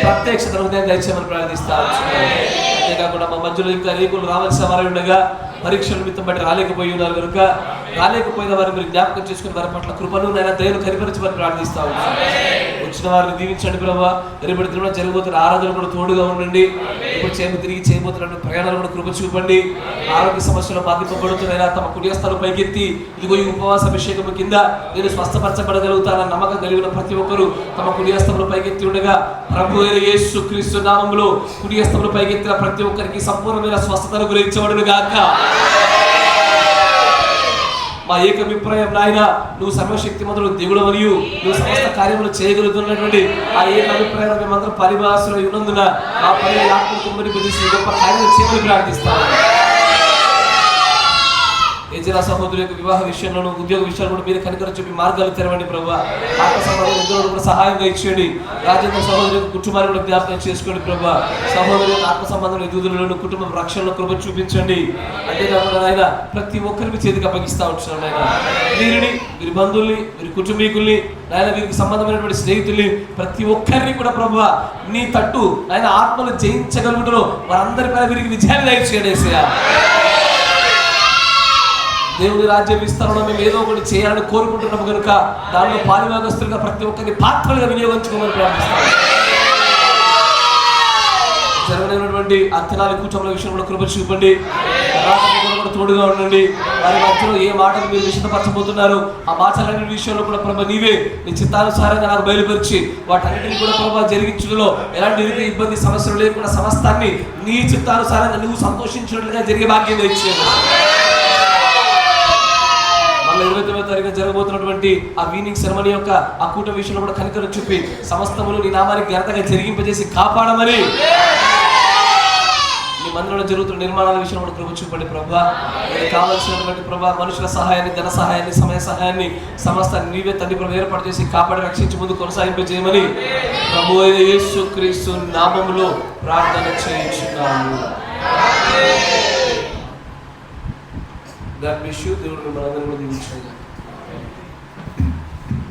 ప్రత్యక్షత హృదయాన్ని దయచేయమని ప్రార్థిస్తా ఉంటున్నాం. అంతేకాకుండా మా మధ్యలో ఇంకా రేకులు రావాల్సిన వారు ఉండగా పరీక్షల నిమిత్తం బట్టి రాలేకపోయి ఉన్నారు కనుక రాలేకపోయిన వారు మీరు జ్ఞాపకం చేసుకుని వారి పట్ల కృపను నైనా దయను కనిపరచమని ప్రార్థిస్తా ఉంటాం. వచ్చిన వారిని దీవించండి ప్రభావ. రేపటి దిన జరగబోతున్న ఆరాధన కూడా తోడుగా ఉండండి. ఇప్పుడు తిరిగి చేయబోతున్న ప్రయాణాలు కూడా కృప చూపండి. ఆరోగ్య సమస్యలు బాధింపబడుతున్నాయినా తమ కుడియస్థాలు పైకెత్తి ఇదిగో ఈ ఉపవాస అభిషేకం కింద నేను స్వస్థపరచబడగలుగుతానని నమ్మకం కలిగిన ప్రతి ఒక్కరు తమ కుడియస్థములు పైకెత్తి ఉండగా ప్రభు యేసు క్రీస్తు నామములో కుడియస్థములు పైకెత్తిన ప్రతి ఒక్కరికి సంపూర్ణమైన స్వస్థతను గురించబడును గాక. మా ఏకాభిప్రాయం నాయన నువ్వు సర్వశక్తి మొదలు దేవుడు మరియు నువ్వు సమస్త కార్యములు చేయగలుగుతున్నటువంటి ఆ ఏకాభిప్రాయం మేమందరం పరిభాషలో ఉన్నందున ఆ పని ఆత్మకుమ్మని బదిలి గొప్ప కార్యాలు చేయమని ప్రార్థిస్తాను. ఏజరా సహోదరు యొక్క వివాహ విషయంలోనూ ఉద్యోగ విషయాలు కూడా మీరు కనికరం చెప్పి మార్గాలు తెరవండి ప్రభావ. ఆత్మ సంబంధం ఇద్దరు కూడా సహాయంగా ఇచ్చేయండి. రాజేంద్ర సహోదరు యొక్క కుటుంబాన్ని కూడా జ్ఞాపకం చేసుకోండి ప్రభావ. సహోదరు యొక్క ఆత్మ సంబంధం ఎదుగుదలను కుటుంబ రక్షణలో కృప చూపించండి. అంతేకాకుండా ఆయన ప్రతి ఒక్కరికి చేతికి అప్పగిస్తూ ఉంటున్నాను. ఆయన వీరిని వీరి బంధువుల్ని వీరి కుటుంబీకుల్ని ఆయన వీరికి సంబంధమైనటువంటి స్నేహితుల్ని ప్రతి ఒక్కరిని కూడా ప్రభావ నీ తట్టు ఆయన ఆత్మను జయించగలుగుటలో వారందరిపై వీరికి విజయాన్ని దయచేయండి. దేవుని రాజ్య విస్తరణలో మేము ఏదో ఒకటి చేయాలని కోరుకుంటున్నాము కనుక దానిలో పాలిభాగస్తులుగా ప్రతి ఒక్కరిని పాత్రలుగా వినియోగించుకోమని ప్రార్థిస్తాము. జరగనటువంటి అంతనాలు కూర్చోముల విషయంలో కృప చూపండి. కూడా తోడుగా ఉండండి. వారి మధ్యలో ఏ మాటలు మీరు విషదపరచబోతున్నారు ఆ మాటలన్నిటి విషయంలో కూడా ప్రభా నీవే నీ చిత్తానుసారంగా నాకు బయలుపరిచి వాటన్నిటిని కూడా ప్రభా జరిగించడంలో ఎలాంటి రీతి ఇబ్బంది సమస్యలు లేకుండా సమస్తాన్ని నీ చిత్తానుసారంగా నువ్వు సంతోషించినట్లుగా జరిగే భాగ్యం ఇచ్చేది. మళ్ళీ 29వ తారీఖున జరగబోతున్నటువంటి ఆ వీనింగ్ సెరమనీ యొక్క ఆ కూట విషయంలో కూడా కనికరం చూపి సమస్తములు నీ నామానికి ఘనతగా జరిగింపజేసి కాపాడమని, నీ మందిరంలో జరుగుతున్న నిర్మాణాల విషయంలో కూడా కృప చూపండి ప్రభువా. కావాల్సినటువంటి ప్రభువా మనుషుల సహాయాన్ని, ధన సహాయాన్ని, సమయ సహాయాన్ని సమస్త నీవే తండ్రి ప్రభు ఏర్పాటు చేసి కాపాడి రక్షించి ముందు కొనసాగింపజేయమని ప్రభువైన యేసుక్రీస్తు నామములో ప్రార్థన చేయించున్నాము. God bless you. దేవుడు మిమ్మల్ని అందరినీ దీవించును.